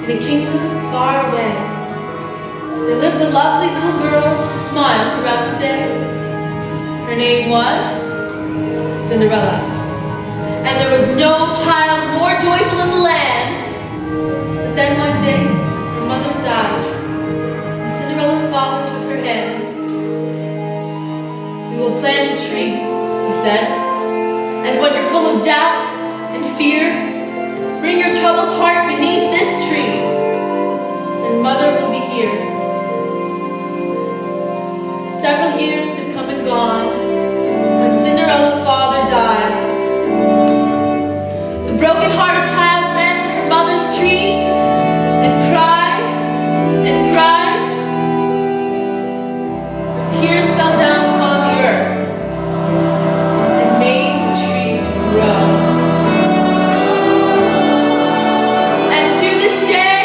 in a kingdom far away, there lived a lovely little girl who smiled throughout the day. Her name was Cinderella. And there was no child more joyful in the land. But then one day, her mother died, and Cinderella's father took her hand. "We will plant a tree," he said, "and when you're full of doubt and fear, bring your troubled heart beneath this tree, and Mother will be here." Several years had come and gone when Cinderella's father died. The broken-hearted child ran to her mother's tree and cried and cried. Her tears fell down upon the earth and made the tree to grow. And to this day,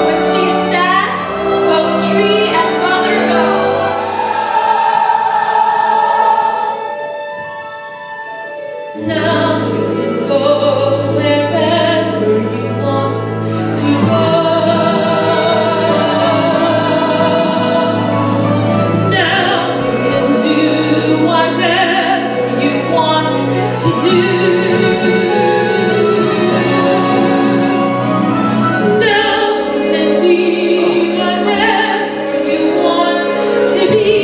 when she is sad, both tree and mother know. Now you can go wherever you want to go. Now you can do whatever you want to do. Now you can be whatever you want to be.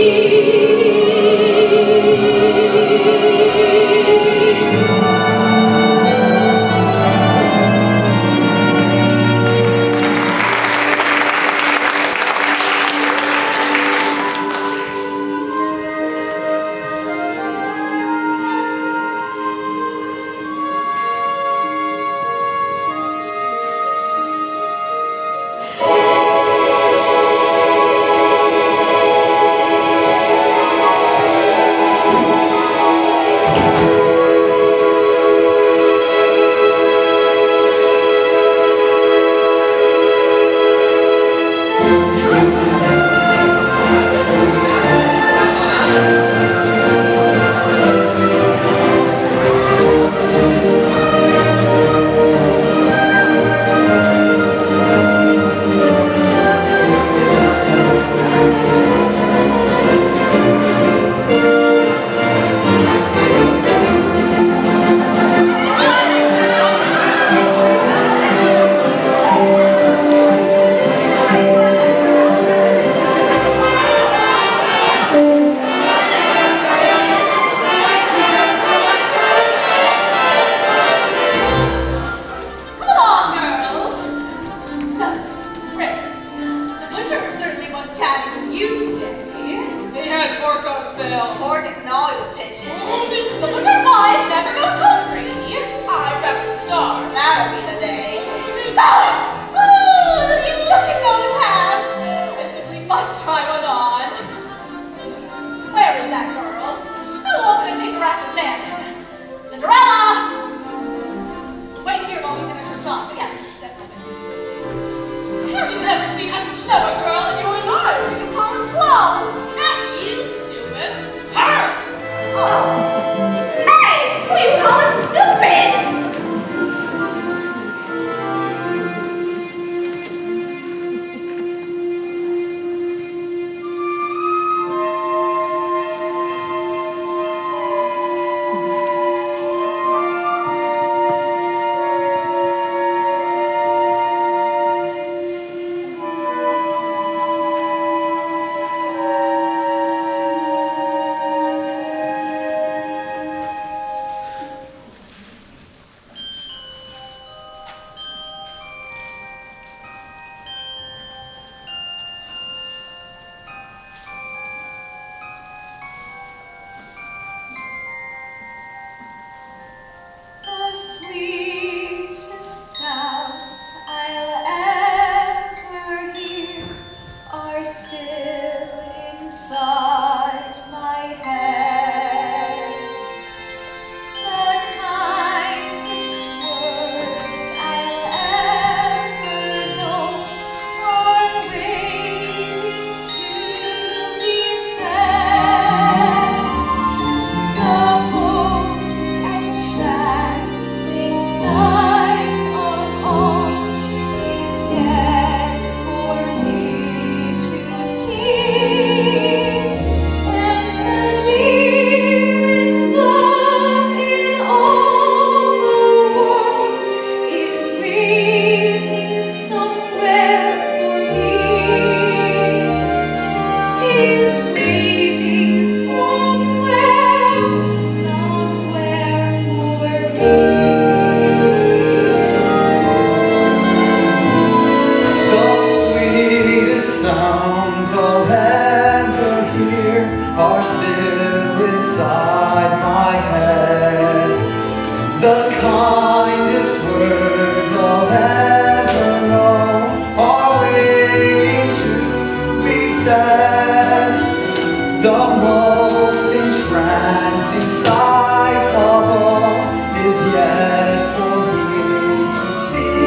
sounds I'll ever hear are still inside my head. The kindest words I'll ever know are waiting to be said. The most entrancing sight of all is yet for me to see,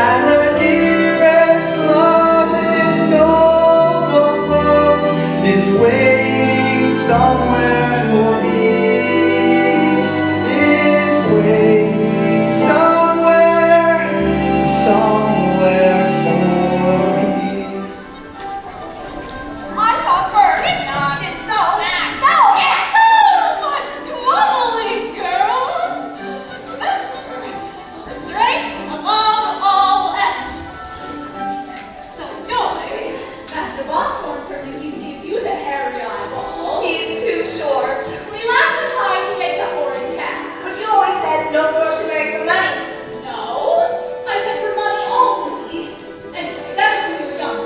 and the dearest love in all the world is waiting somewhere for me, is waiting somewhere for me. I saw birds. It's not. It's so much bubbly, girls. Remember, straight above all else. So, Joy, Master Boxhorn certainly seemed to give you the hairy eyeball. He's too short. When he laughs and hides, he makes up boring cat. But you always said no girl should marry for money. No, I said for money only. Anyway, that was when we were young.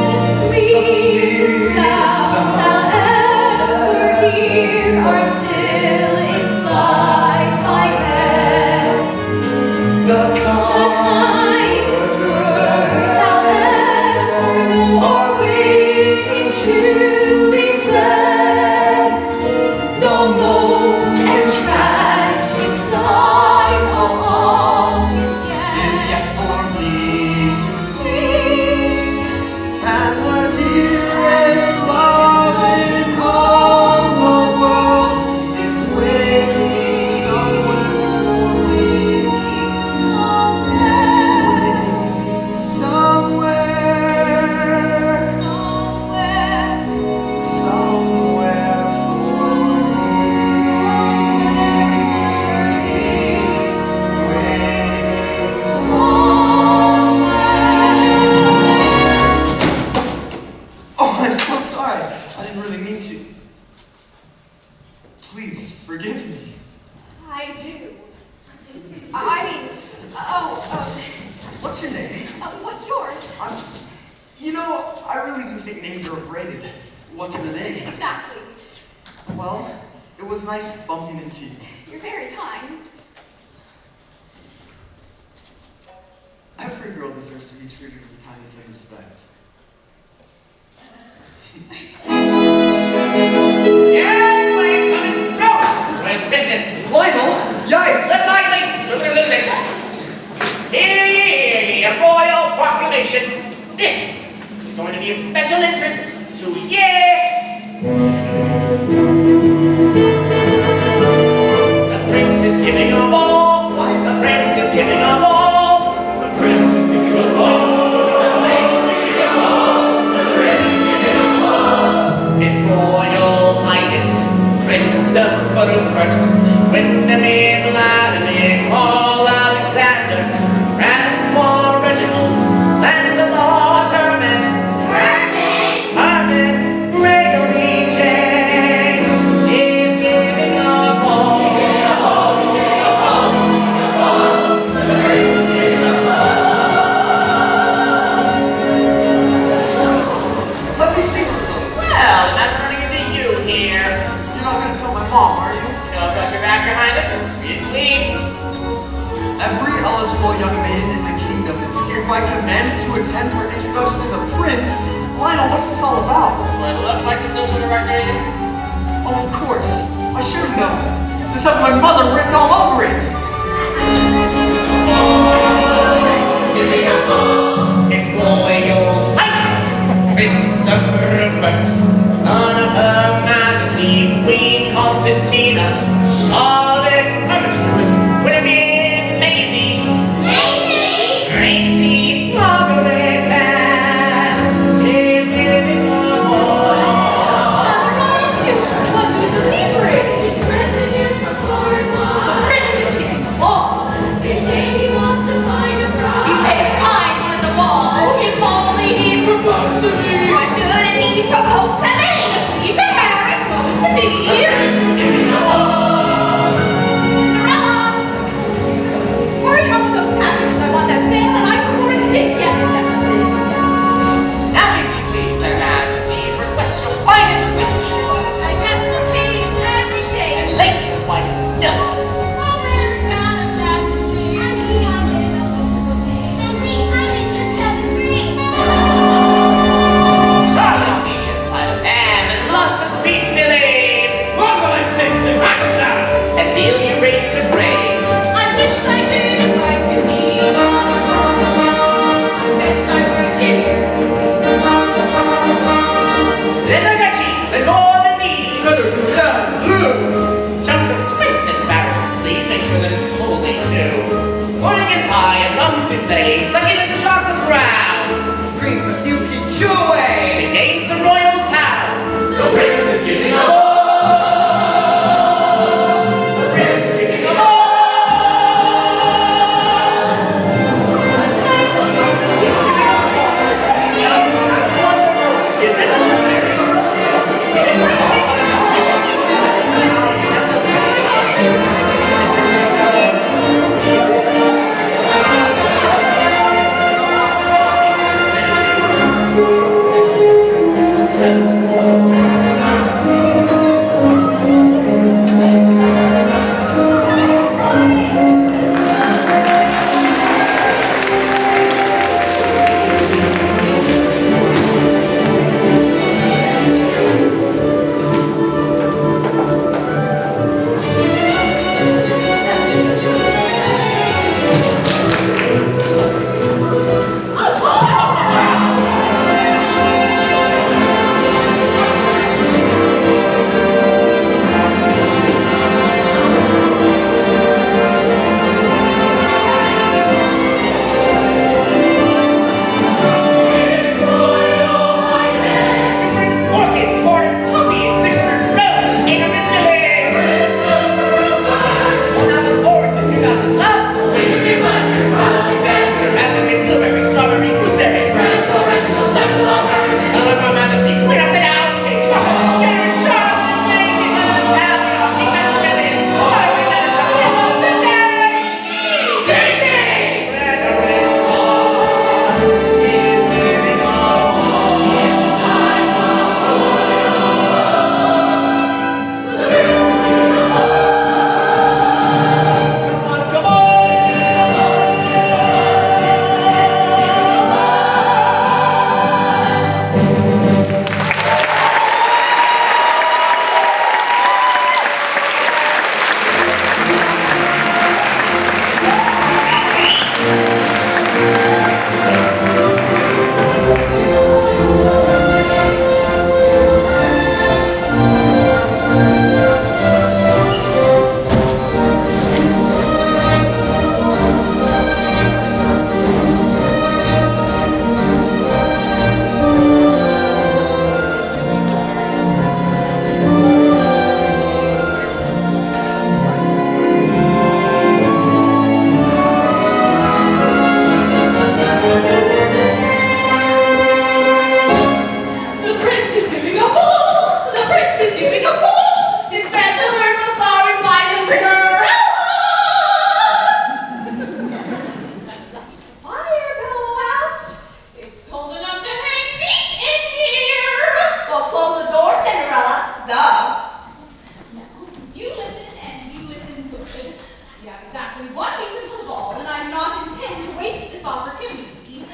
The sweetest sounds I'll ever hear are still inside my head. The kindest words I'll ever know are waiting to be said. The most entrancing sight of all is yet for me to see, and the dearest love in all the world is waiting somewhere for me, somewhere for me, waiting somewhere. Oh, I'm so sorry. I didn't really mean to. Please forgive me. I do. What's your name? What's yours? You know, I really do think names are overrated. What's the name? Exactly. Well, it was nice bumping into you. You're very kind. Every girl deserves to be treated with kindness and respect. Go! Where's business? Lionel! Yikes! Let lively! We're gonna lose it. Hear ye, a royal proclamation. This is going to be of special interest to ye. The prince is giving a ball. The prince is giving a ball. The prince is giving a ball. His Royal Highness Christopher Rupert, Windermere, Vladimir, Paul Alexander, Francois Reginald, Lancelot Herman, Gregory James is giving a ball. Let me see one of those. Well, that's running into you here. You're not gonna tell my mom, are you? No, I've got your back, Your Highness. Read and leave. Every eligible young maiden in the kingdom is hereby commanded to attend for introduction to the prince. Lionel, what's this all about? Do I look like the social director to you? Oh, of course. I should have known. This has my mother written all over it. His Royal Highness Christopher Rupert, son of Her Majesty Queen Constantina, Charlotte Hermitage, Windermere, Maisie, Margaret Ann is giving a ball. What news does he bring? His friends and news from Cornwall. The prince is giving a ball. They say he wants to find a bride. He paid a fine at the ball. If only he proposed to me. Hurry up with those packages. I want that sale and I don't want to stay. Yes, definitely. Now if you please, their majesties, request your finest silk I definitely every shade. and lace as white as milk. Charlotte Media's side of ham and lots of beef fillets. Marmalade snakes and racketeer. And veal you raised to braise. I wish I did like to eat. I wish I were dinner. Liver veggies and more than these. Cheddar, yeah, blue. Chunks of Swiss and barrels, please. Make sure that it's wholly too. Pudding and pie and rum souffle, succulent chocolate grounds. Cream of silky chewy. To gain some royal pounds. The prince is giving a ball. The prince is giving a ball. Orchids, horn, poppies, tickler, roses, acorn, and lilies. 1,000 oranges, 2,000 apples. Savory, blackberry, Alexander, raspberry, blueberry, strawberry, gooseberry. France, original, that's a long word. Tell of Her Majesty, clear us it out. Take chocolate, sherry, Charlotte, Macy's, lettuce, Albion, take Maximilian, Charlie, lettuce, lemons, and berries. Singing! Red, the red dawn is giving all. Come on! The prince is giving a ball! The prince is giving a ball! He spread the word with flour and wine and Cinderella! Let the fire go out! It's cold enough to hang meat in here! Well, close the door, Cinderella. Duh! Now, you listen and you listen good. You have exactly 1 week until the ball, and I do not intend to waste this opportunity. You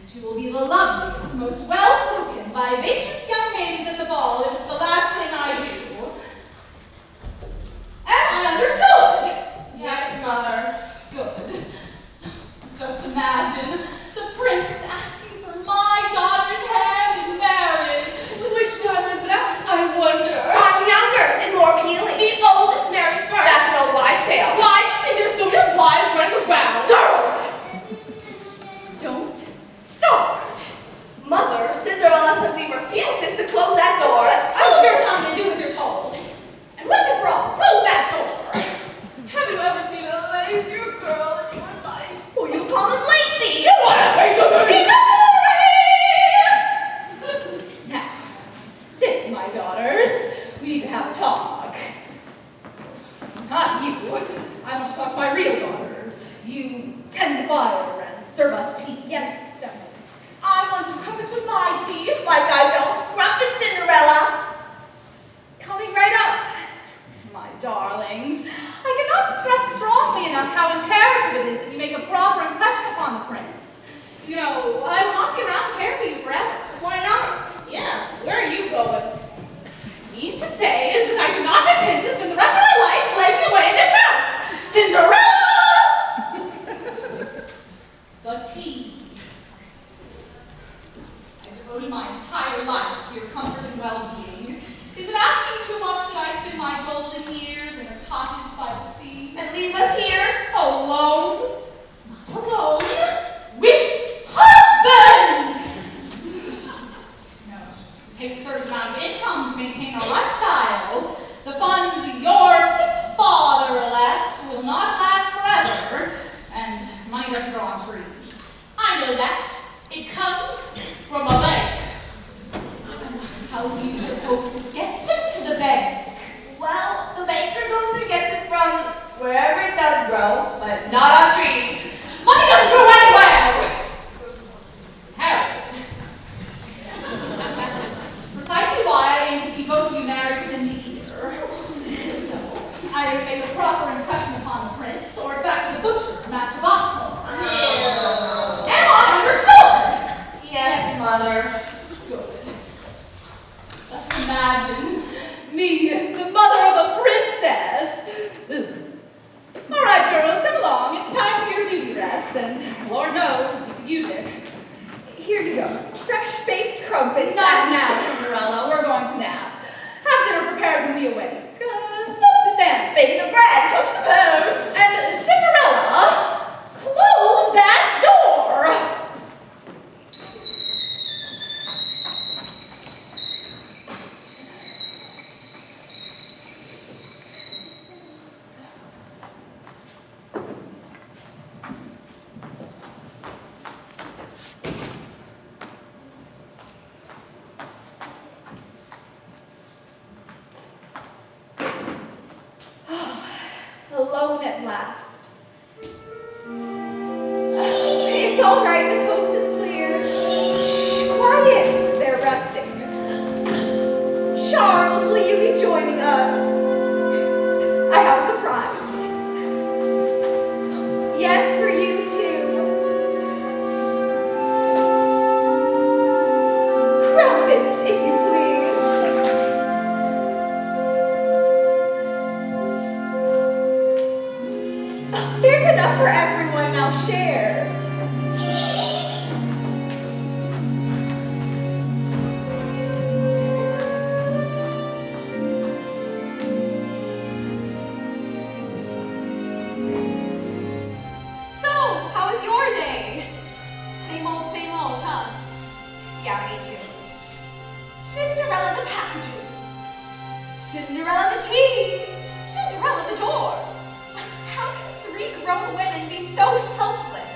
two will be the loveliest, most well-spoken, vivacious young maidens at the ball if it's the last thing I do. Am I understood? Yes, Mother. Good. Just imagine the prince asking for my daughter's hand in marriage. Which daughter is that, I wonder? I'm younger and more appealing. The oldest marries first. That's an old wives' tale. Why do you think there's so many wives running around? Girls! Don't start. Mother, Cinderella simply refuses to close that door. Hold your tongue and do as you're told. And what's your problem? Close that door. Have you ever seen a lazier girl in your life? Who you call him lazy? You want to pay somebody? Enough already! Now, sit, my daughters. We need to have a talk. real daughters. You tend the fire and serve us tea. Yes, definitely. I want some crumpets with my tea. Like I don't. Crumpet, Cinderella. Coming right up. My darlings, I cannot stress strongly enough how imperative it is that you make a proper impression upon the prince. You know, I will not be around to care for you forever. Why not? Yeah, where are you going? Mean to say is that I do not intend to spend the rest of my life slaving away in this house. Cinderella! The tea. I've devoted my entire life to your comfort and well-being. Is it asking too much that I spend my golden years in a cottage by the sea? And leave us here alone? Not alone, with husbands! No, it takes a certain amount of income to maintain our lifestyle. The funds your sick father left will not last forever, and money doesn't grow on trees. I know that. It comes from a bank. How do you suppose it gets into the bank? Well, the banker goes and gets it from wherever it does grow, but not on trees. Money doesn't grow anywhere! It's inherited. Precisely why I aim to see both of you married within the year. So, either make a proper impression upon the prince, or it's back to the butcher, Master Boxhorn. Am I understood? Yes, Mother. Good. Just imagine me, the mother of a princess. Ugh. All right, girls, come along. It's time for your beauty rest, and Lord knows you could use it. Here you go. Fresh baked crumpets. Not now, Cinderella. We're going to nap. Have dinner prepared when we awake. Smoke the sand, bake the bread, coach the pears, and Cinderella, close that door. Alone at last. It's all right, the coast is clear. Shh, quiet, they're resting. Charles, will you be joining us? I have a surprise. Yes, for you too. Crumpets, if you please. There's enough for everyone, now share. So, how was your day? Same old, huh? Yeah, me too. Cinderella the packages. Cinderella the tea. Cinderella the door. How can 3 grown women be so helpless?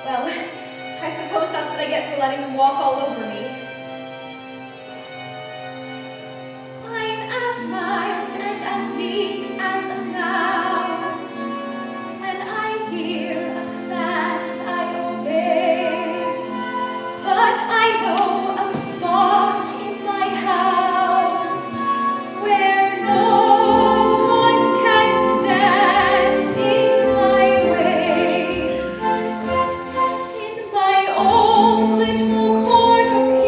Well, I suppose that's what I get for letting them walk all over me. I'm as mild and as meek as a mouse. When I hear a command, I obey. But I know I'm smart in my house, where no one can stand in my way. In my own little corner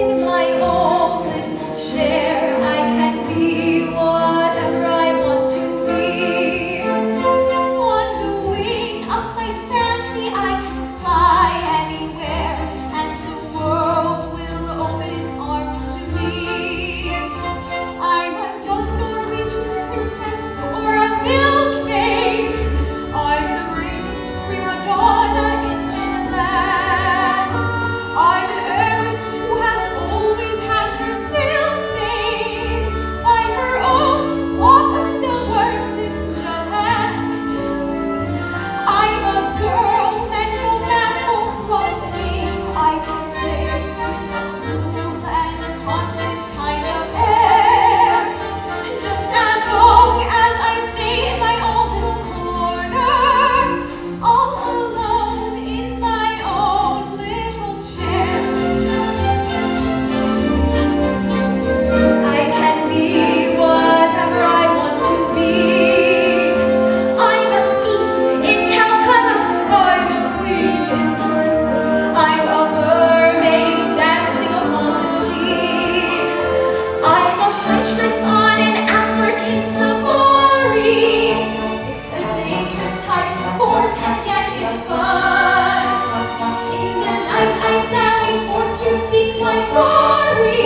are we?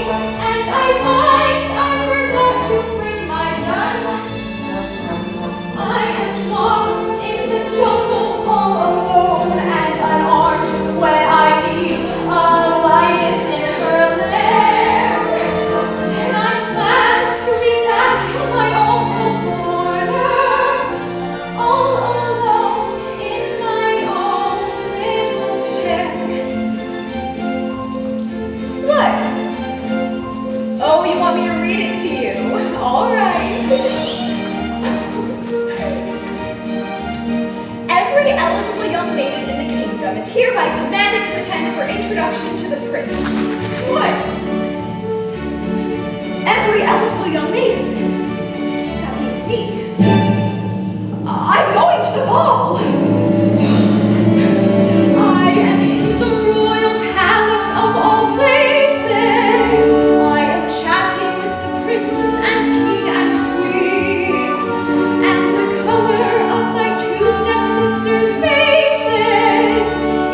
And I find I forgot to bring my gun. I am lost in the jungle all alone and unarmed when I need a lioness in her lair. And I'm glad to be back in my own little corner, all alone in my own little chair. What? Oh, you want me to read it to you? All right. Every eligible young maiden in the kingdom is hereby commanded to attend for introduction to the prince. What? Every eligible young maiden? That means me. I'm going to the ball. I am in the royal palace of all places. I am chatting with the prince and king and queen. And the color of my two stepsisters' faces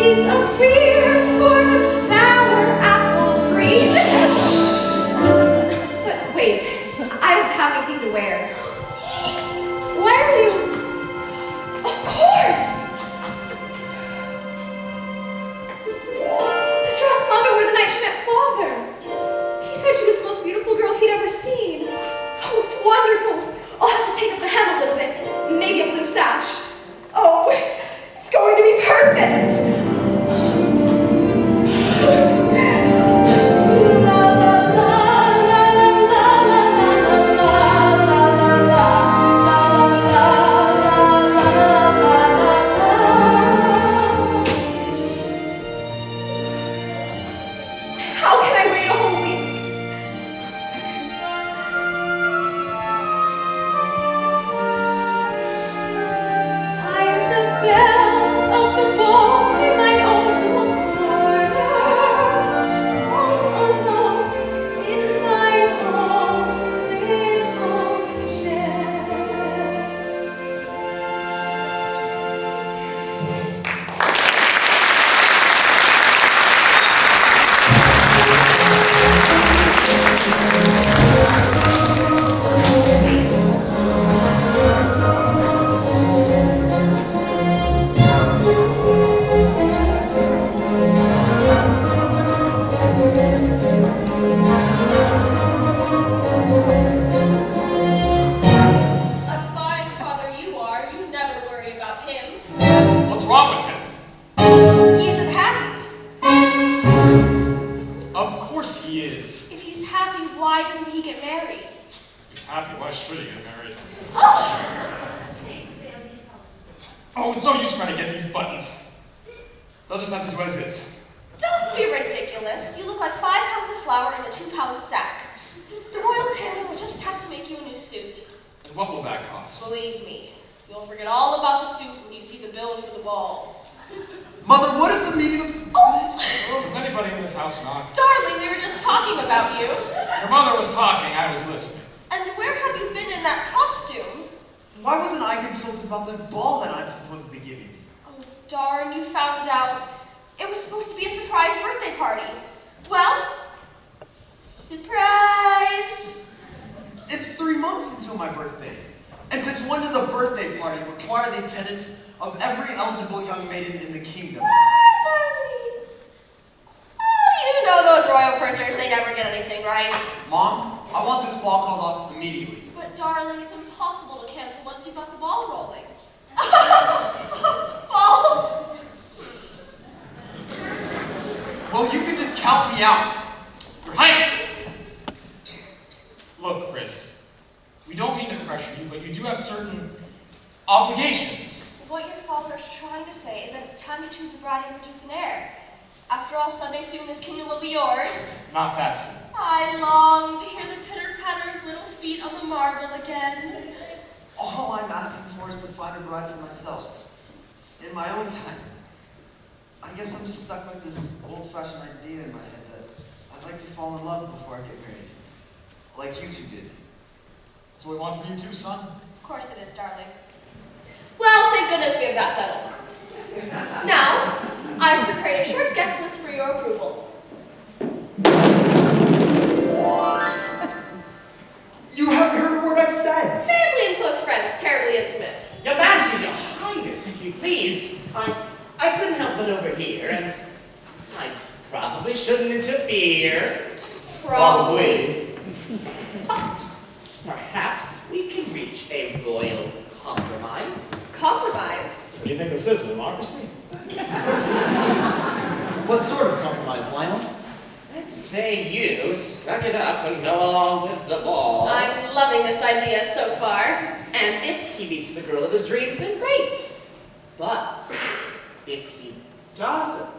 is a queer sort of sour apple green. But wait, I don't have anything to wear. Why are you? Of course! The dress Mama wore the night she met Father. He said she was the most beautiful girl he'd ever seen. Oh, it's wonderful. I'll have to take up the hem a little bit. Maybe a blue sash. Oh, it's going to be perfect. La la la la la la la la la la How can I wait a whole week? I am the belle of the ball in my own little corner, all alone in my own little chair. A fine father you are. You never worry about him. What's wrong with him? He isn't happy. Of course he is. If he's happy, why doesn't he get married? If he's happy, why should he get married? Oh, it's no use trying to get these buttoned. They'll just have to do as is. Don't be ridiculous. You look like 5 pounds of flour in a 2-pound sack. The royal tailor will just have to make you a new suit. And what will that cost? Believe me, you'll forget all about the suit when you see the bill for the ball. Mother, what is the meaning of this? Oh, does anybody in this house knock? Darling, we were just talking about you. Your mother was talking, I was listening. And where have you been in that costume? Why wasn't I consulted about this ball that I'm supposedly giving? Oh, darn, you found out. It was supposed to be a surprise birthday party. Well, surprise! It's 3 months until my birthday. And since when does a birthday party require the attendance of every eligible young maiden in the kingdom? Oh, you know those royal printers, they never get anything right. Mom, I want this ball called off immediately. But darling, it's impossible to cancel once you've got the ball rolling. Ball! Well, you can just count me out. Your Highness! Look, Chris, we don't mean to pressure you, but you do have certain obligations. What your father is trying to say is that it's time to choose a bride and produce an heir. After all, someday soon this kingdom will be yours. Not that soon. I long to hear the pitter-patter of little feet on the marble again. All I'm asking for is to find a bride for myself. In my own time. I guess I'm just stuck with this old-fashioned idea in my head that I'd like to fall in love before I get married. Like you two did. That's what we want for you too, son. Of course it is, darling. Well, thank goodness we have that settled. Now, I've prepared a short guest list for your approval. here. Probably. But perhaps we can reach a royal compromise. Compromise? What do you think this is, a democracy? What sort of compromise, Lionel? Let's say you suck it up and go along with the ball. I'm loving this idea so far. And if he meets the girl of his dreams, then great. But if he doesn't,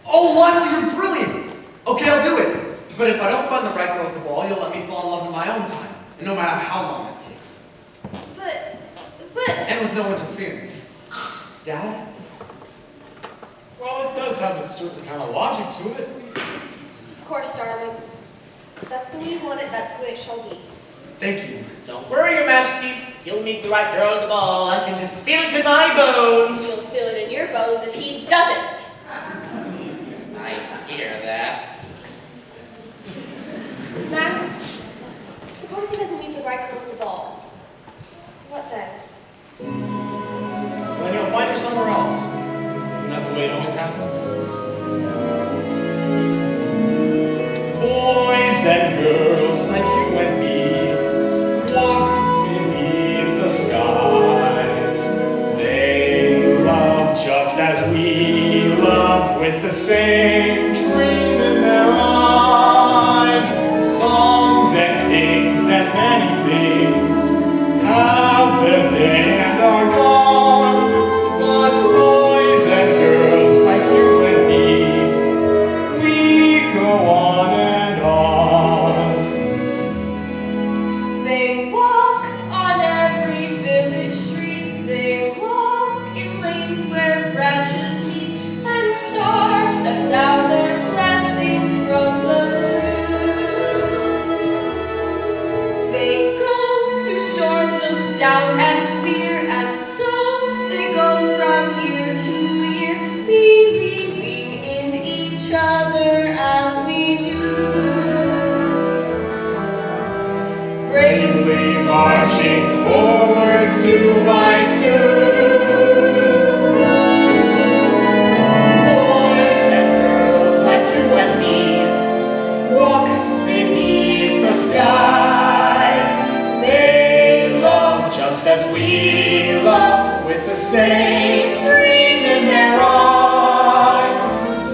Oh, Lionel, you're brilliant! Okay, I'll do it. But if I don't find the right girl at the ball, you'll let me fall in love in my own time. And no matter how long that takes. But... And with no interference. Dad? Well, it does have a certain kind of logic to it. Of course, darling. That's the way you want it, that's the way it shall be. Thank you. don't worry, Your Majesties. He'll meet the right girl at the ball. I can just feel it in my bones. You'll feel it in your bones if he doesn't. I hear that. Max, suppose he doesn't meet the right girl at the ball. What then? Then you'll find her somewhere else. Isn't that the way it always happens? Boys and girls like you and me walk beneath the skies. They love just as we love, with the same dream in their eyes. Songs and kings and many things have their day and are gone. But boys and girls like you and me, we go on and on. They walk on every village street. They walk in lanes where branches meet, and stars send down their blessings from the blue. They go through storms of doubt and fear, and so they go from year to year, believing in each other as we do. Bravely Marching forward two by two. Boys and girls like you and me walk beneath the skies. They love just as we love, with the same dream in their eyes.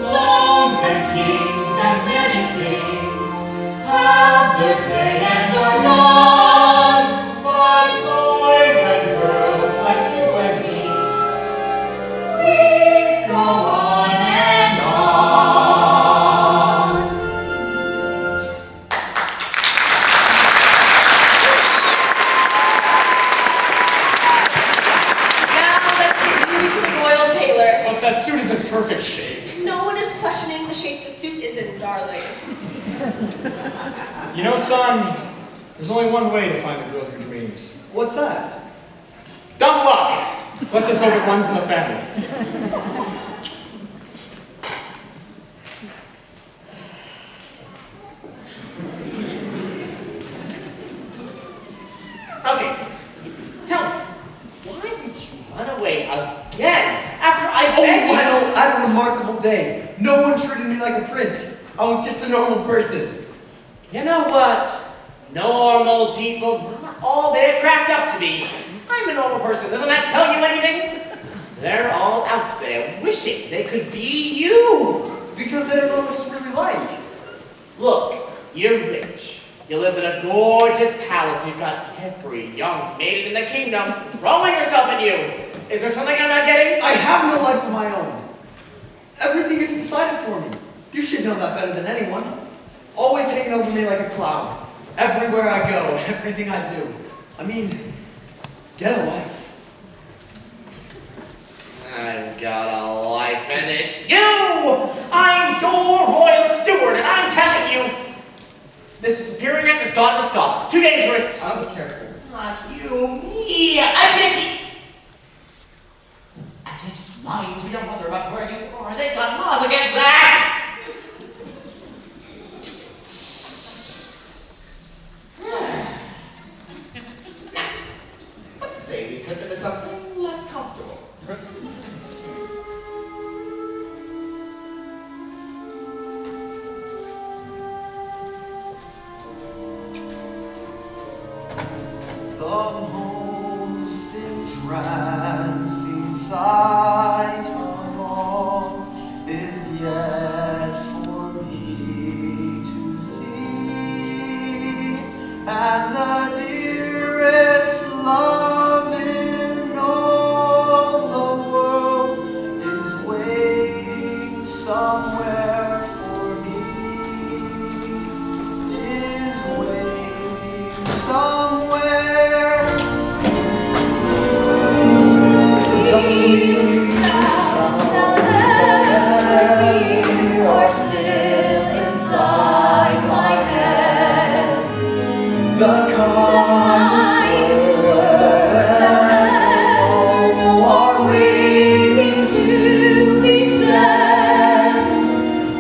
Songs and kings and many things have their day and are gone. But boys and girls like you and me, we go on and on. Now let's get you to the royal tailor. But that suit is in perfect shape. No one is questioning the shape the suit is in, darling. You know, son, there's only one way to find the girl of your dreams. What's that? Dumb luck! Let's just hope it runs in the family. Okay, tell me, why did you run away again after I Oh, begged you? Lionel, I had a remarkable day. No one treated me like a prince. I was just a normal person. You know what? Normal people, not all they're cracked up to be. I'm a normal person. Doesn't that tell you anything? They're all out there wishing they could be you. Because they don't know what it's really like. Look, you're rich. You live in a gorgeous palace. You've got every young maiden in the kingdom throwing herself at you. Is there something I'm not getting? I have no life of my own. Everything is decided for me. You should know that better than anyone. Always hanging over me like a cloud. Everywhere I go, everything I do. I mean, get a life. I've got a life, and it's you! I'm your royal steward, and I'm telling you, this disappearing act has got to stop. It's too dangerous. I was careful. Not you, me. I can't keep lying to your mother about where you are. They've got laws against that. Now, let's say we slip into something less comfortable. and the dearest love in all the world is waiting somewhere for me, is waiting somewhere. The sweet sound are still inside my head. the kindest words I know are waiting To be said,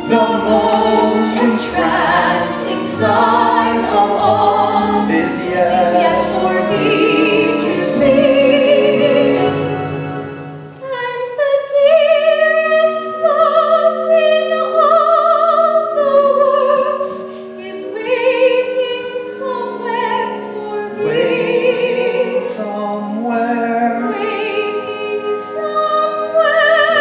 the most entrancing sign of all is is yet for me to see. And the dearest love in all the world is waiting somewhere for me. waiting somewhere. Waiting somewhere.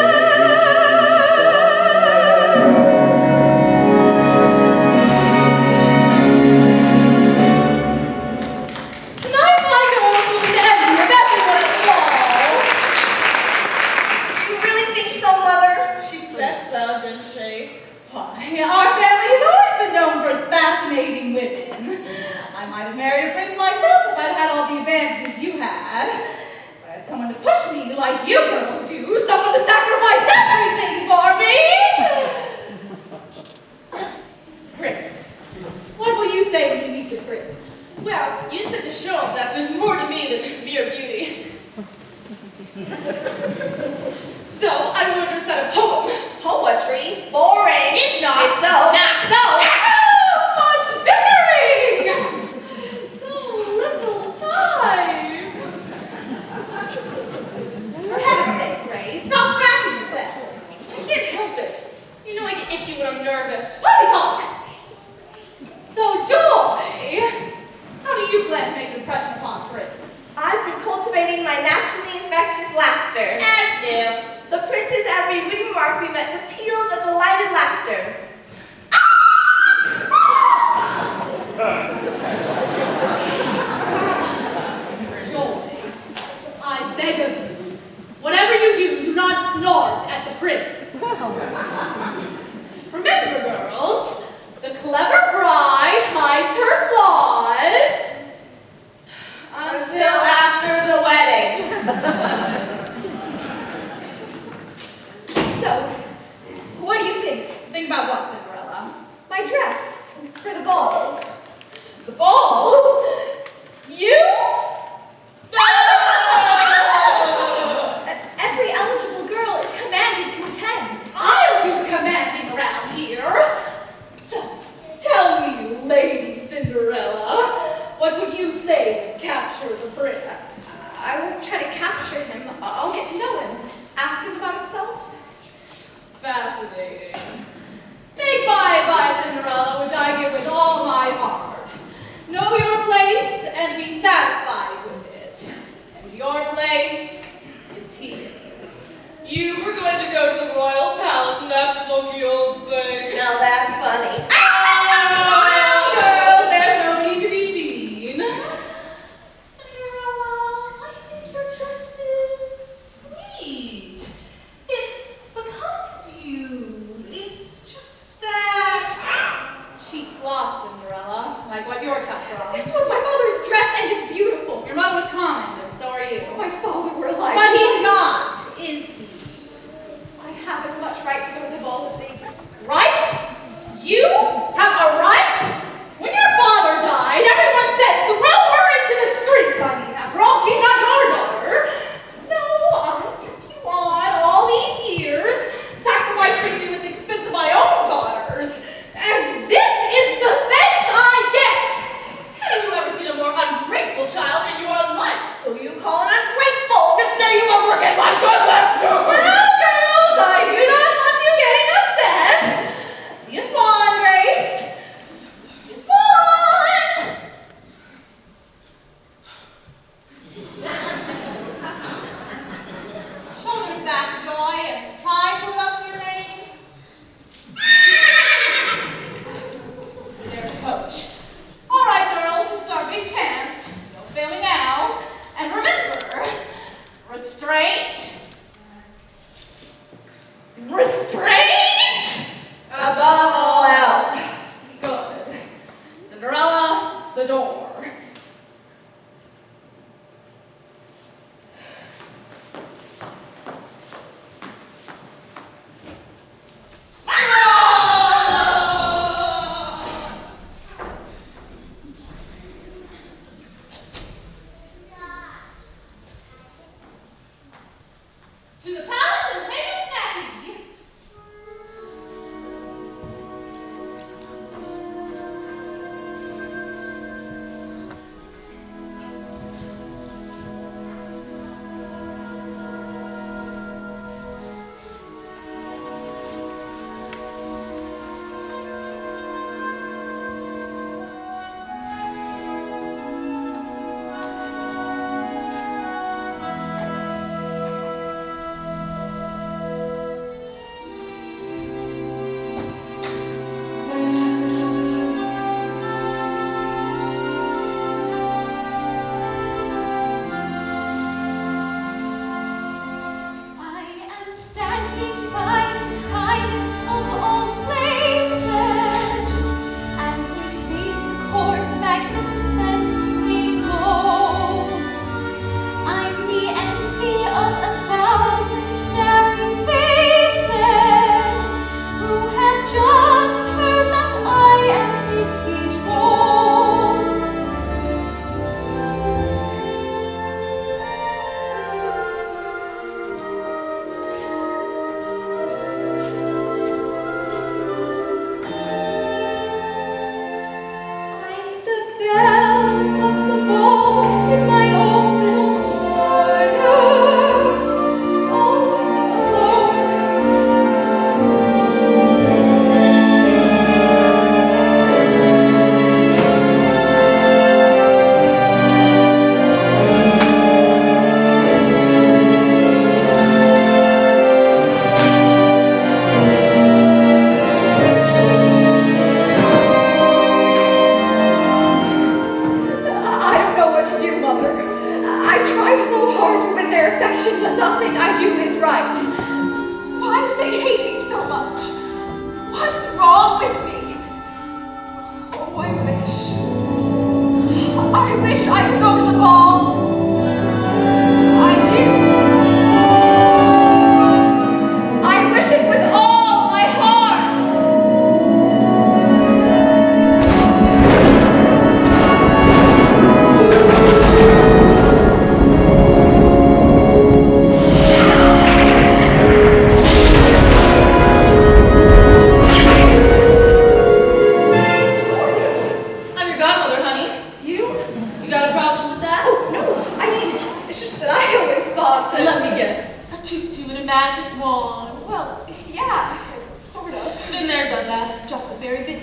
Tonight I go along with the envy of everyone at the ball. You really think so, Mother? She said so, didn't she? Why, our family has always been known for its fascinating women. I might have married a prince myself if I'd had all the advantages you had. But I had someone to push me like you girls do, someone to sacrifice everything for me. So, Prince, what will you say when you meet the prince? Well, you said to show him that there's more to me than mere beauty. So, I'm going to recite a poem. Poetry? Boring. It's not. It's so. Not so. Much bickering! So little time. For heaven's sake, Grace, stop scratching yourself. I can't help it. You know I get itchy when I'm nervous. Let me talk. So, Joy, how do you plan to make an impression upon Prince? I've been cultivating my naturally infectious laughter. As if. The prince's every witty remark we met with peals of delighted laughter. Joy, I beg of you, whatever you do, do not snort at the prince. Remember, girls, the clever bride hides her flaws Until after the wedding. So, what do you think? Think about what, Cinderella? My dress for the ball. The ball? You? Every eligible girl is commanded to attend. I'll do the commanding around here. So, tell me, Lady Cinderella, what would you say to capture the prince? I won't try to capture him. I'll get to know him. Ask him about himself. Fascinating. Take my advice, Cinderella, which I give with all my heart. No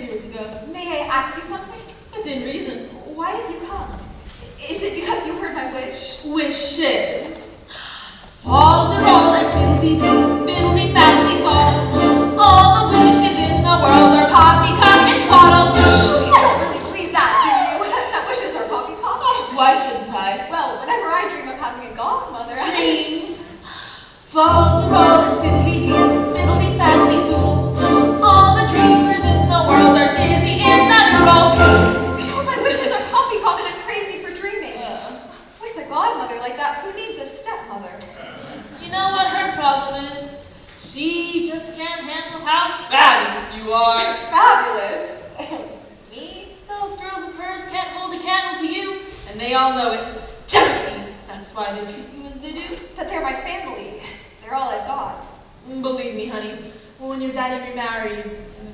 years ago. May I ask you something? Within reason. Why have you come? Is it because you heard my wish? Wishes. Fall to roll and fiddly-dee, fiddly-faddly fall. All the wishes in the world are poppycock and twaddle. You don't really believe that, do you? That wishes are poppycock? Why shouldn't I? Well, whenever I dream of having a godmother, Dreams. Fall to roll and fiddly-dee, fiddly-faddly fool. All the dreamers in the world are dizzy and thunderbolt. So my wishes are poppycock and I'm crazy for dreaming. With a godmother like that, who needs a stepmother? You know what her problem is? She just can't handle how fabulous you are. Fabulous. Me? Those girls of hers can't hold a candle to you, and they all know it. Jealousy. That's why they treat you as they do. But they're my family. They're all I've got. Believe me, honey, when your daddy remarried,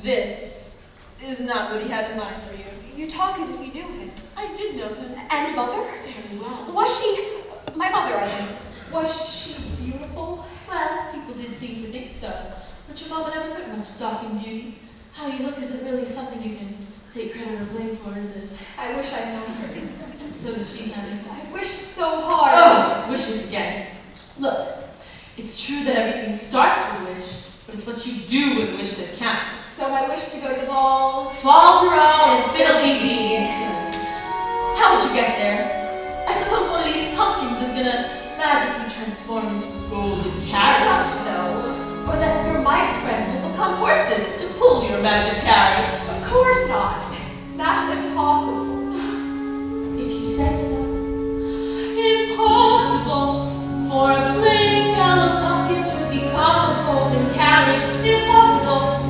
this is not what he had in mind for you. You talk as if you knew him. I did know him. And mother? Very well. Was she, my mother I mean, was she beautiful? Well, people did seem to think so, but your mama never put much stock in beauty. How you look isn't really something you can take credit or blame for, is it? I wish I'd known her. So does she, honey. I've wished so hard. Oh, wishes again. Look, it's true that everything starts with a wish, but it's what you do with a wish that counts. So I wish to go to the ball. Falderal and fiddle-dee-dee. How would you get there? I suppose one of these pumpkins is gonna magically transform into a golden carriage. No. Or that your mice friends will become horses to pull your magic carriage. Of course not. That's impossible. If you say so. Impossible for a plain yellow pumpkin to become a golden carriage. Impossible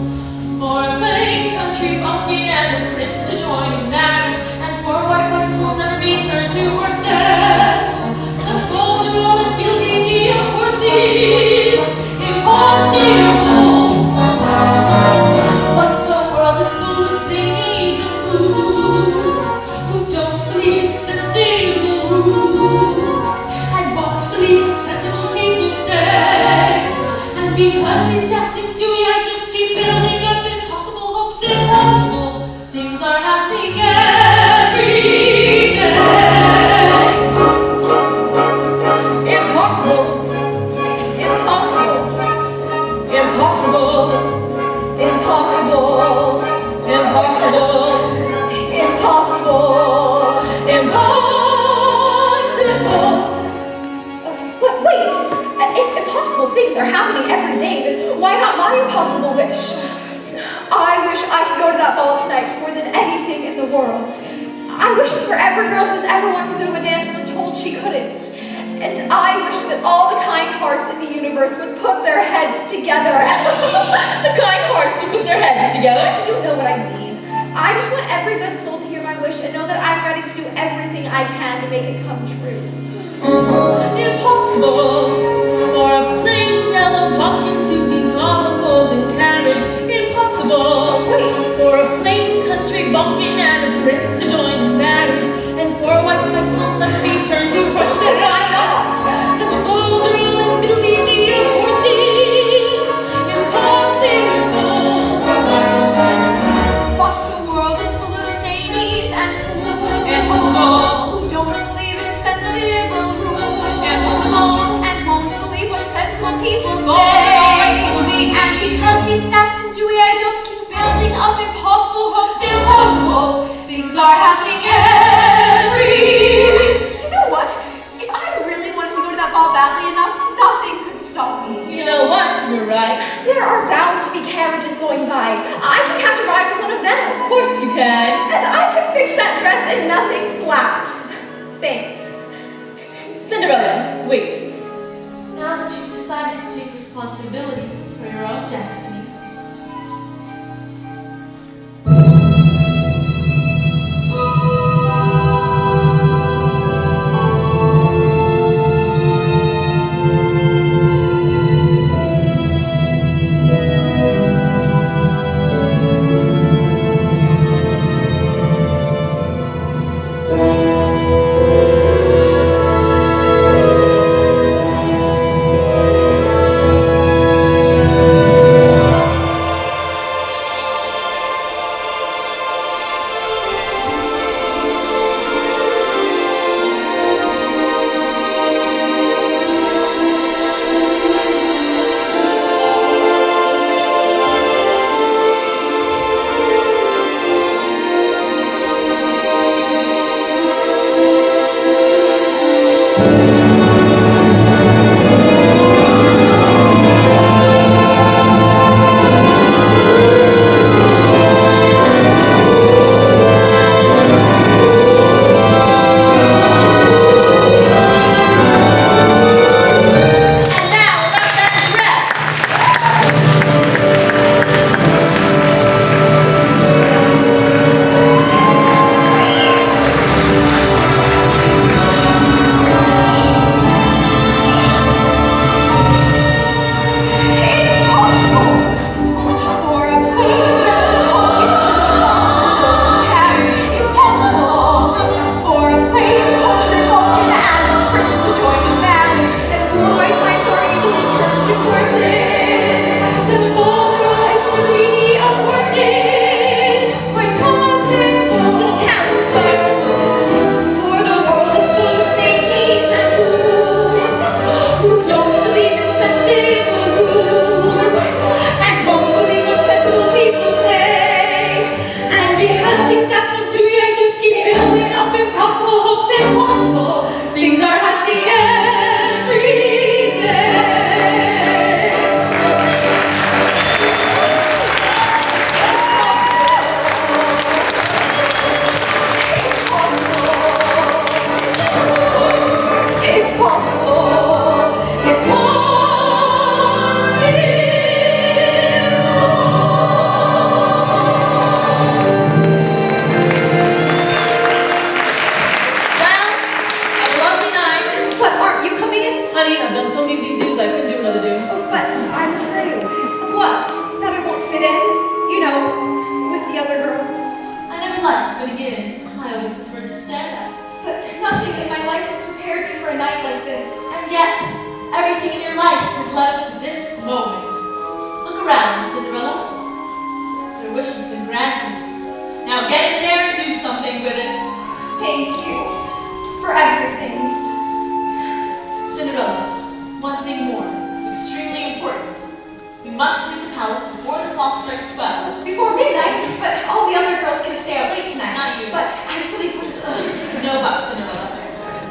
for a plain country bumpkin and a prince to join in marriage. And for a white horse will never be turned to horses. Such golden roll and fiddle-dee-dee of horses. Impossible. But the world is full of zanies and fools who don't believe in sensible rules and won't believe what sensible people say. And because these daft and dewy items keep building up impossible hopes, impossible things are happening every day. Impossible. Impossible. Impossible. Impossible. Impossible. Impossible. Impossible. But wait, if impossible things are happening every day, then why not my impossible wish? I wish I could go to that ball tonight more than anything in the world. I wish it for every girl who's ever wanted to go to a dance and was told she couldn't. And I wish that all the kind hearts in the universe would put their heads together. The kind hearts who put their heads together. You know what I mean. I just want every good soul to hear my wish and know that I'm ready to do everything I can to make it come true. Impossible for a plain yellow pumpkin to become a golden carriage. Impossible for a plain country bumpkin and a prince to join in marriage. And for a white horse will never be turned to horses. Why not? Such golden and fiddle-dee-dee of horses. Impossible. But the world is full of zanies and fools Impossible. who don't believe in sensible rules Impossible. and won't believe what sensible people Go say. on, And because these daft and dewy items keep building up impossible hopes, impossible things are happening every. You know what? If I really wanted to go to that ball badly enough, nothing could stop me. You know what? You're right. There are bound to be carriages going by. I can catch a ride with one of them. Of course you can. And I can fix that dress in nothing flat. Thanks. Cinderella, wait. Now that you've decided to take responsibility for your own destiny, just things have to do, I just keep building up impossible hopes impossible. Things are happy every day. It's possible. It's possible. Honey, I've done so many of these zoos I couldn't do another do. Oh, but I'm afraid Of what? that I won't fit in, you know, with the other girls. I never liked fitting in. I always preferred to stand out. But nothing in my life has prepared me for a night like this. And yet, everything in your life has led up to this moment. Look around, Cinderella. Your wish has been granted. Now get in there and do something with it. Thank you for everything. Cinderella, one thing more, extremely important. You must leave the palace before the clock strikes 12. Before midnight, but all the other girls can stay out late tonight. Not you. But I'm really good. No but, Cinderella.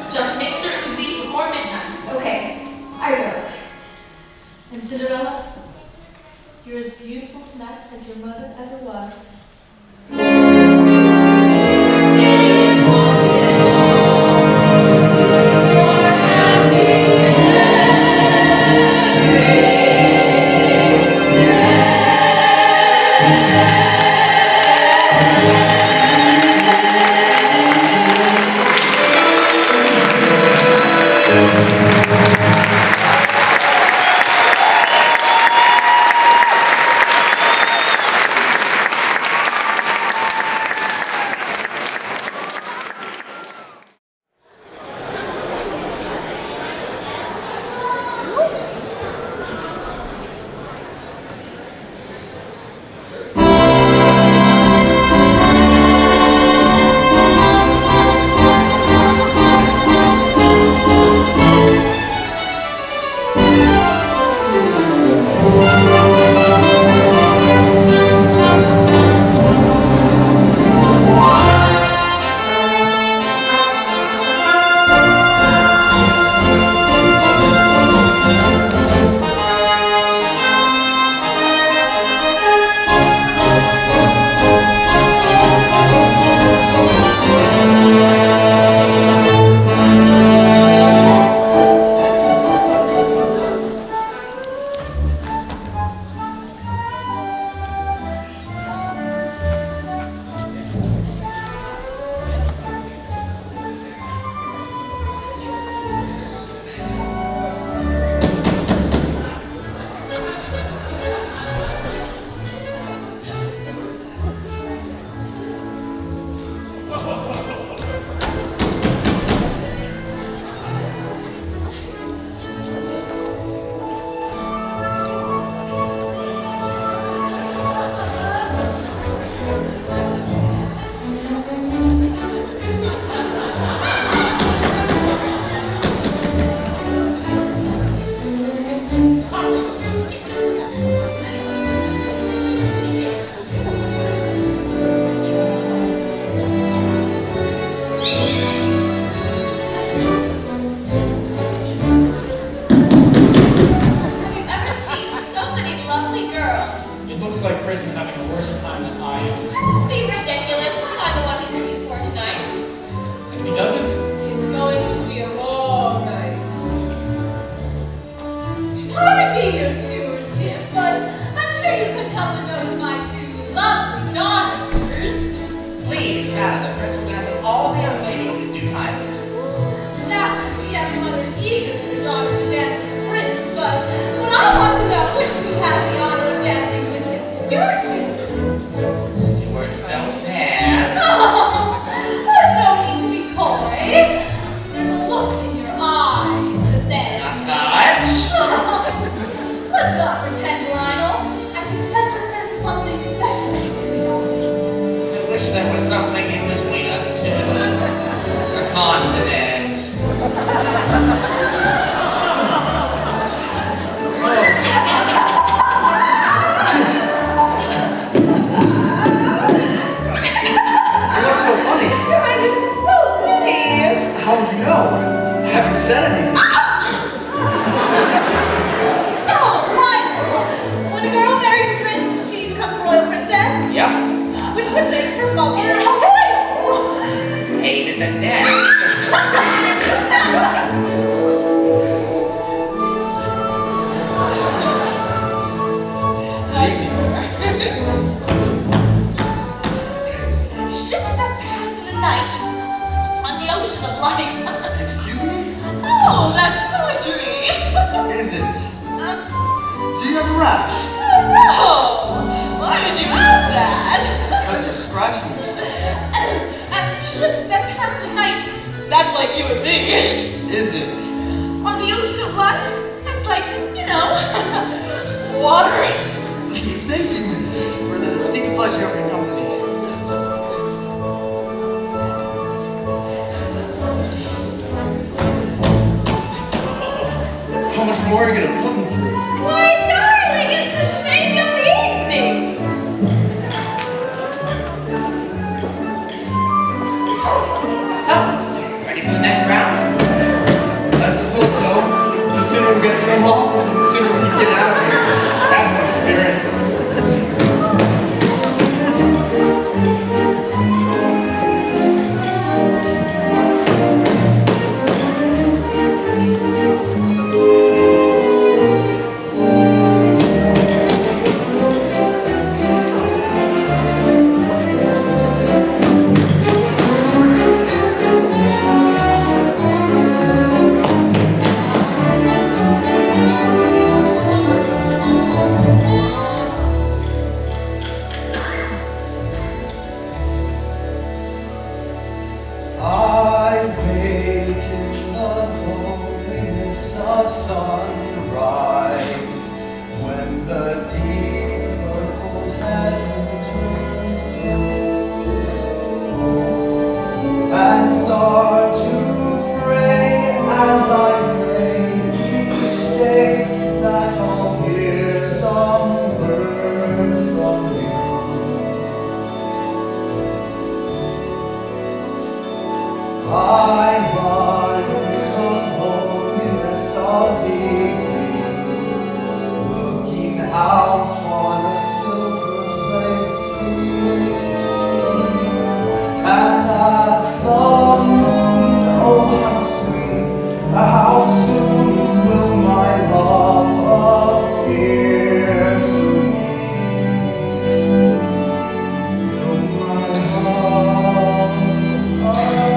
Just make certain you leave before midnight. Okay, I will. And Cinderella, you're as beautiful tonight as your mother ever was. said anything. So, rival. When a girl marries a prince, she becomes a royal princess. Yep. Which would make her mother a royal. Pain in the neck. Ships that pass in the night on the ocean of life. Excuse me? Oh, that's poetry. Is it? Do you have a rash? No. Why would you ask that? Because you're scratching yourself. Ships that pass the night. That's like you and me. Is it? On the ocean of life, that's like, water. Thank you, miss, for the distinct pleasure of your company. How much more are you gonna put me through? Why, darling, it's the shake of the evening. So, ready for the next round? I suppose so. The sooner we get through them all, the sooner we can get out of here. That's the spirit. I wake in the loneliness of sunrise, when the deep purple heaven turns blue, and start to pray as I pray each day that I'll hear some word from you. I lie in the loneliness of evening, looking out on a silver flake sea, and ask the moon, oh how sweet, how soon will my love appear to me? Will my love appear?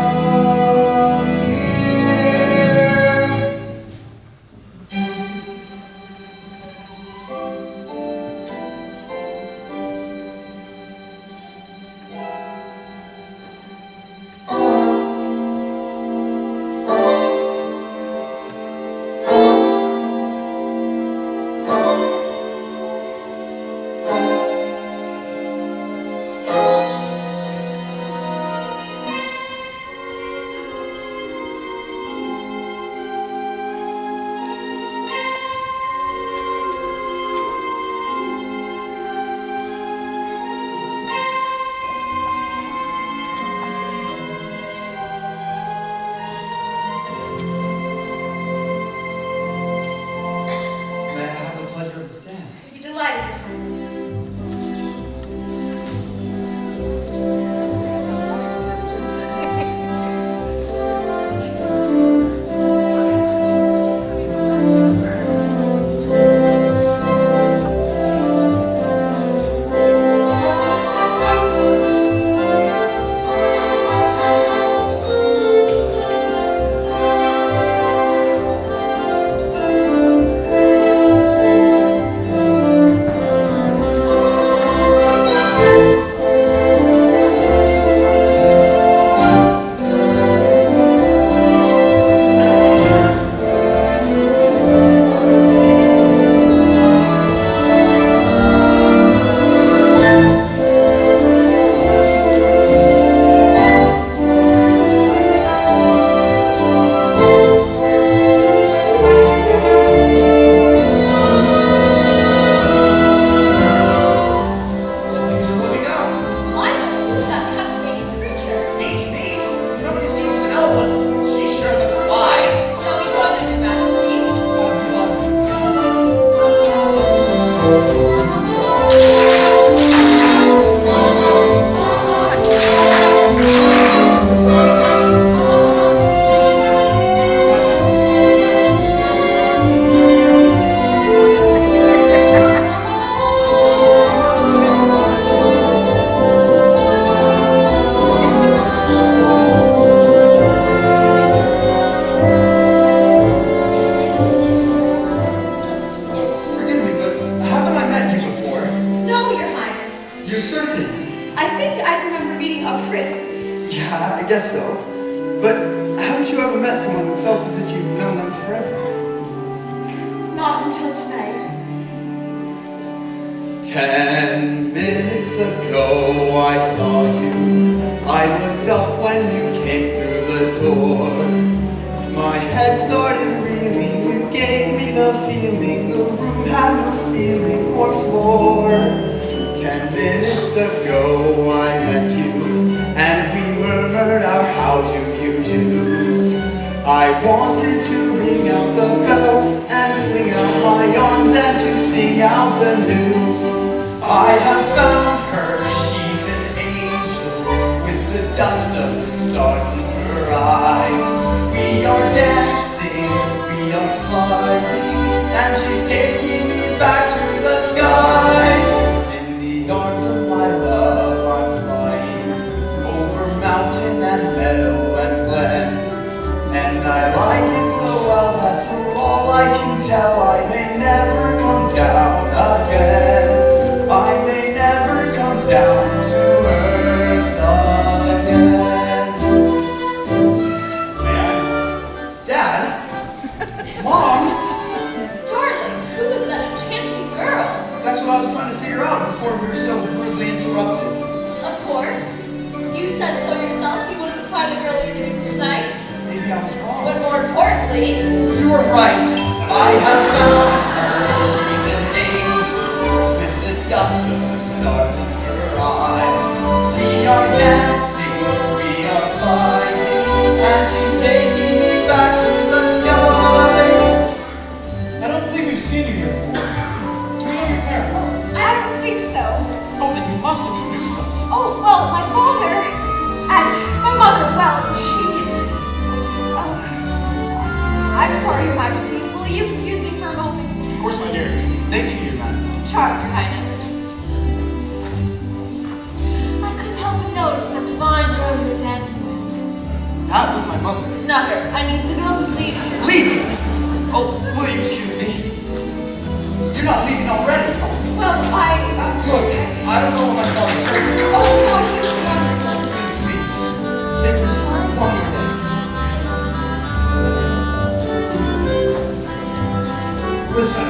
prince. Yeah, I guess so. But haven't you ever met someone who felt as if you'd known them forever? Not until tonight. 10 minutes ago I saw you. I looked up when you came through the door. My head started reeling. You gave me the feeling the room had no ceiling or floor. 10 minutes ago I met you, and we murmured our how do you do's. I wanted to ring out the bells and fling out my arms and to sing out the news. I have found her, she's an angel with the dust of the stars in her eyes. We are dancing, we are flying, and she's taking me back to the skies. In the arms of my love I'm flying, over mountain and meadow and glen. And I like it so well that from all I can tell I may never come down again. I may never come down to earth again. May I? Dad? Mom? Darling, who is that enchanting girl? That's what I was trying to figure out before we were so rudely interrupted. Of course. You said so yourself. You wouldn't find the girl of your dreams tonight. Maybe I was wrong. But more importantly, You were right. I have found her. She's an angel with the dust of the stars in her eyes. We are dancing, we are flying, and she's taking me back to the skies. I don't believe we've seen you here before. Do we know your parents? I don't think so. Oh, then you must introduce us. Oh, well, my father and my mother, well, she... I'm sorry, Your Majesty. Will you excuse me for a moment? Of course, my dear. Thank you, Your Majesty. Charmed, Your Highness. I couldn't help but notice that divine girl you were dancing with. That was my mother. not her. I mean, the girl who's leaving. Leaving? Oh, will you excuse me? You're not leaving already. Well, Look, I don't know what my father says. Oh, no, he was wonderful. Please, stay for just one more day. Listen,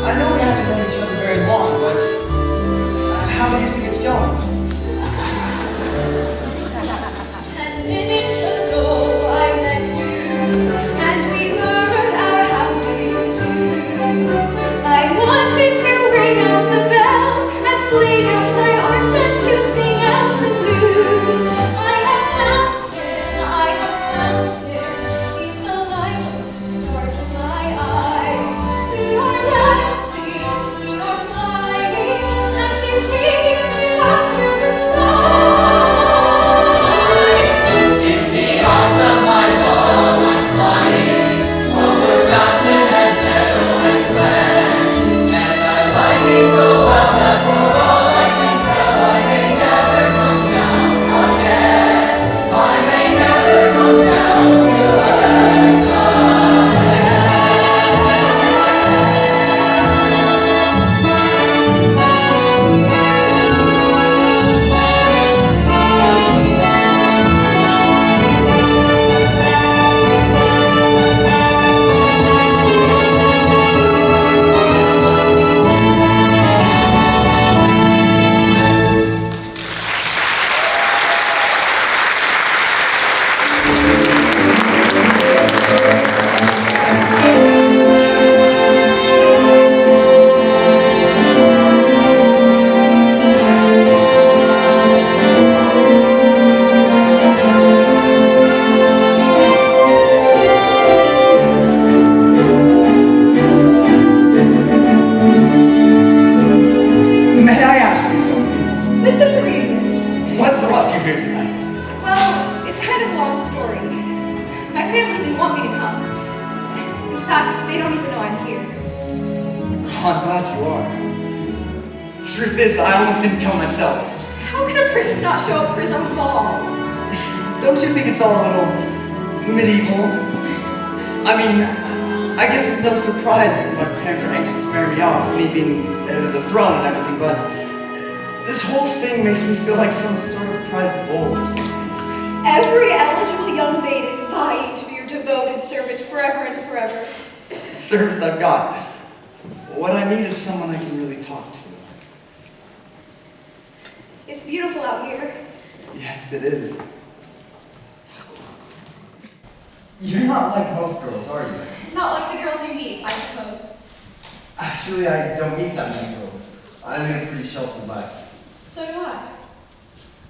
I know we haven't known each other very long, but how do you think it's going? 10 minutes ago I met you, and we murmured our how do you do's. I wanted to ring out the bells and fling out my arms and to sing out the news. I have found him, he's the light of the stars in my eyes. We are dancing, we are flying, and he's taking me back to the skies. In the arms of my love I'm flying, over mountain and meadow and glen. And I like it so well that for all I can tell I may never come down again. I may never come down to earth again. May I ask you something? Within reason. What brought you here tonight? Well, it's kind of a long story. My family didn't want me to come. In fact, they don't even know I'm here. I'm glad you are. Truth is, I almost didn't come myself. How can a prince not show up for his own ball? Don't you think it's all a little medieval? I mean, I guess it's no surprise my parents are anxious to marry me off, me being heir to the throne and everything, but This whole thing makes me feel like some sort of prized bull or something. Every eligible young maiden vying to be your devoted servant forever and forever. Servants I've got. What I need is someone I can really talk to. It's beautiful out here. Yes, it is. You're not like most girls, are you? Not like the girls you meet, I suppose. Actually, I don't meet that many girls. I live a pretty sheltered life. So do I.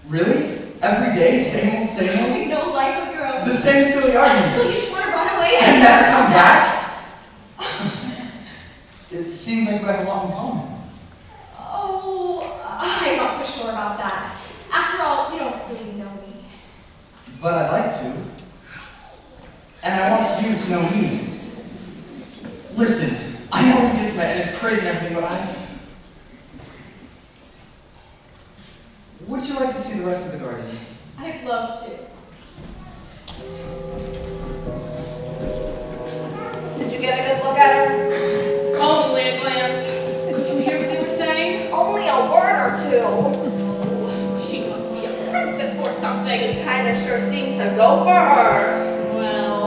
Really? Every day, same old, same old? Having no life of your own. The same silly Until you arguments. just want to run away And never come back? It seems like we have a lot in common. Oh, I'm not so sure about that. After all, you don't really know me. But I'd like to. And I want you to know me. Listen, I know we just met and it's crazy and everything, but would you like to see the rest of the gardens? I'd love to. Did you get a good look at her? Only a glance. Could you hear what they were saying? Only a word or two. She must be a princess or something. Things kinda sure seem to go for her. Well,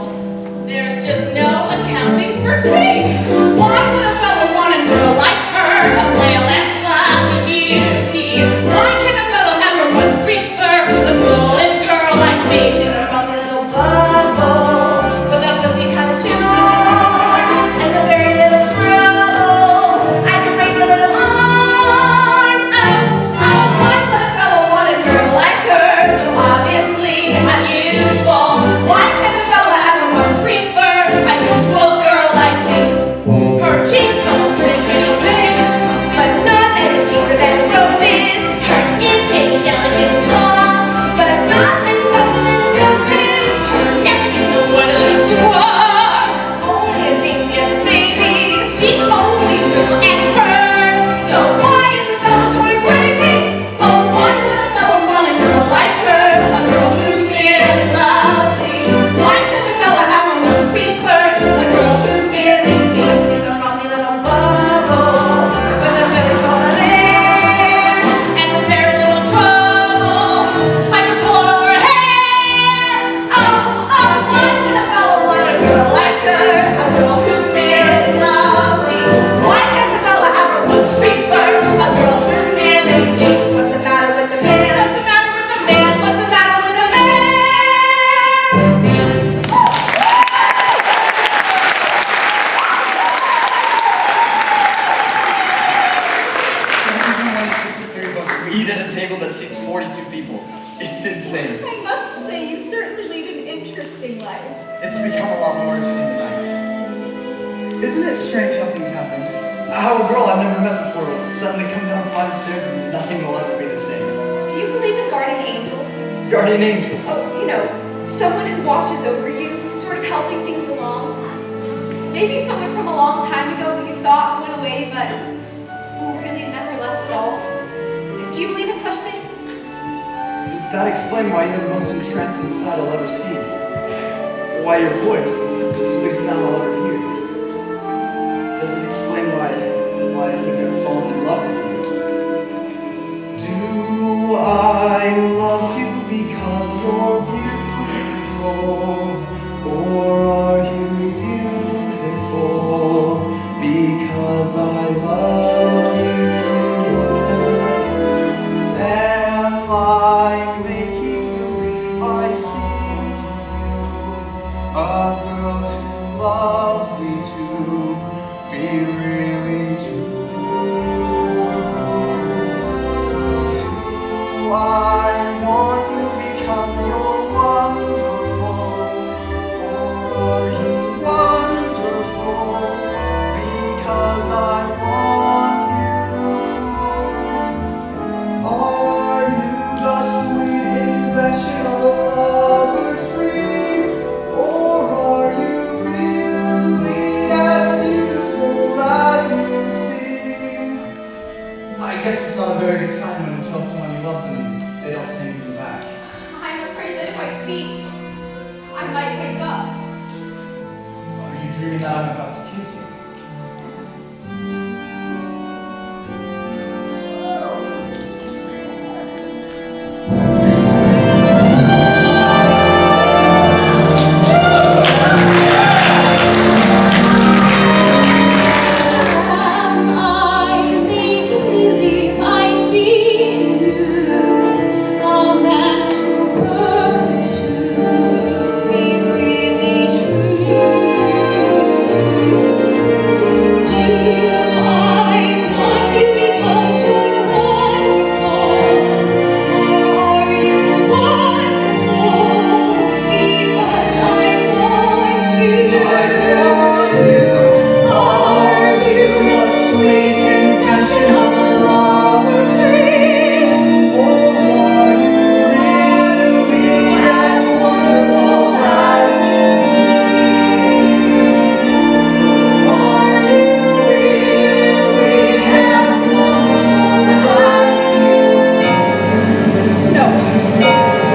there's just no accounting for taste. Why would a fellow want a girl like her? A pale and fluffy beauty. Why can a fellow ever once prefer a solid girl like me? To the bubbly little bubble, so that filthy kind of charm, and a very little trouble. I can break a little arm. Oh, why would a fellow want a girl like her? So obviously unusual. Why can a fellow ever once prefer a usual girl like me? Her cheeks so pretty and pink, but not any pinker than roses. Her skin very delicate and soft, but I'm not any softer than roses. Her neck is no one else to walk, only as dainty as a daisy. She's only twinkle as a bird. So why is a fellow going crazy? Oh, why would a fellow want a girl like her? A girl who's merely lovely. Why could a fellow ever once prefer a girl who's merely me? She's a frothy little bubble with a belly full of air and a very little trouble. I could pull out all her hair. Oh, why would a fellow want a girl like her? A girl who's merely lovely. Why can't a fellow ever once prefer a girl who's merely me? What's the matter with the man? What's the matter with the man? What's the matter with the man? Everyone wants to sit there and we eat at a table that seats 42 people. It's insane. I must say, you certainly lead an interesting life. It's become a lot more interesting tonight. Isn't it strange how things happen? How a girl I've never met before will suddenly come down a flight of stairs and nothing will ever be the same. Do you believe in guardian angels? Guardian angels. Oh, you know, someone who watches over you, sort of helping things along. Maybe someone from a long time ago you thought went away, but who really never left at all. Do you believe in such things? Does that explain why you're the most entrancing sight I'll ever see? Why your voice is the sweetest sound I'll ever hear? Does it explain why I think I've fallen in love with you? Do I love you because you're beautiful? Or are you beautiful because I love you? Am I making believe I see you? A girl too lovely to be really true. Do I want you because you're wonderful? Or are you wonderful because I want you? Are you the sweet invention of a lover's dream? Or are you really as beautiful as you seem? I guess it's not a very good sign when you tell someone you love them and they don't say anything back. I'm afraid that if I speak, I might wake up. Are you dreaming that I'm about to kiss you?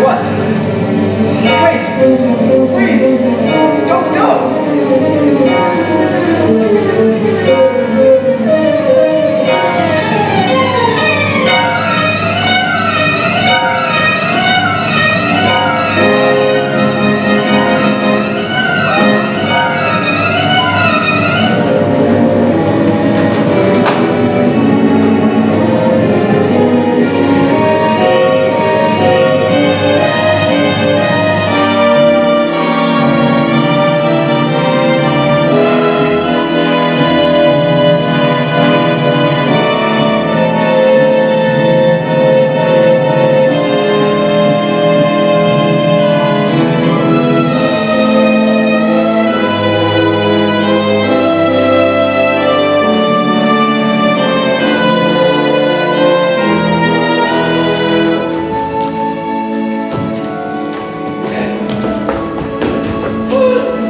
What? Wait! Please! Don't go!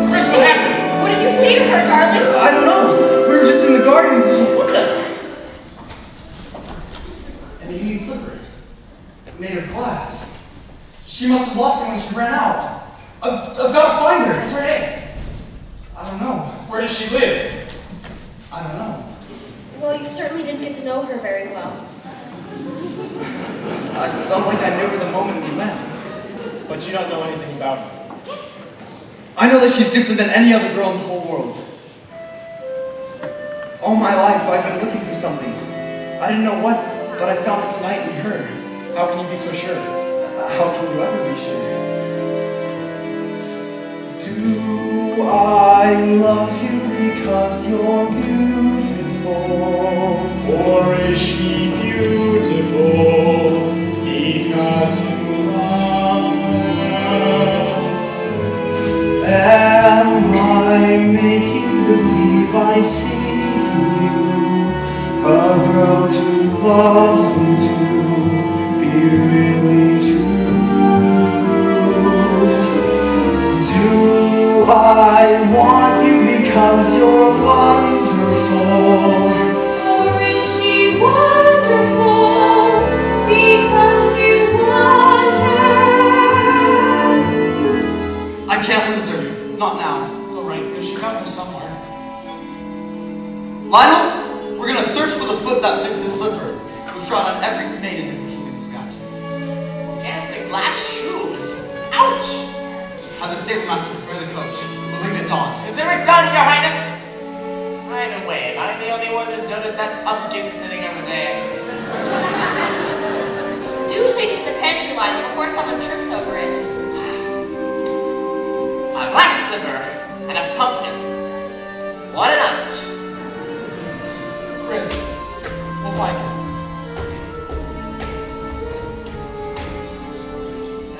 Chris, what happened? What did you say to her, darling? I don't know. We were just in the gardens and she... What the? An eating slipper. Made of glass. She must have lost it when she ran out. I've got to find her. What's her name? I don't know. Where does she live? I don't know. Well, you certainly didn't get to know her very well. I felt like I knew her the moment we met. But you don't know anything about her. I know that she's different than any other girl in the whole world. All my life, I've been looking for something. I didn't know what, but I found it tonight in her. How can you be so sure? How can you ever be sure? Do I love you because you're beautiful? Or is she beautiful because you love her? Am I making believe I see you? A girl to love and to be really true. Do I want you because you're wonderful? Or is she wonderful because you want her? I can't lose her. Not now. It's alright, she's out there somewhere. Lionel, we're gonna search for the foot that fits the slipper. We'll trot on every maiden in the kingdom of God. Against the glass shoes. Ouch! Have the stable master prepare the coach. We'll leave at dawn. Consider it done, Your Highness. By the way, am I the only one who's noticed that pumpkin sitting over there? Do take it to the pantry line before someone trips over it. A glass slipper and a pumpkin. What a night. Chris, we'll find her.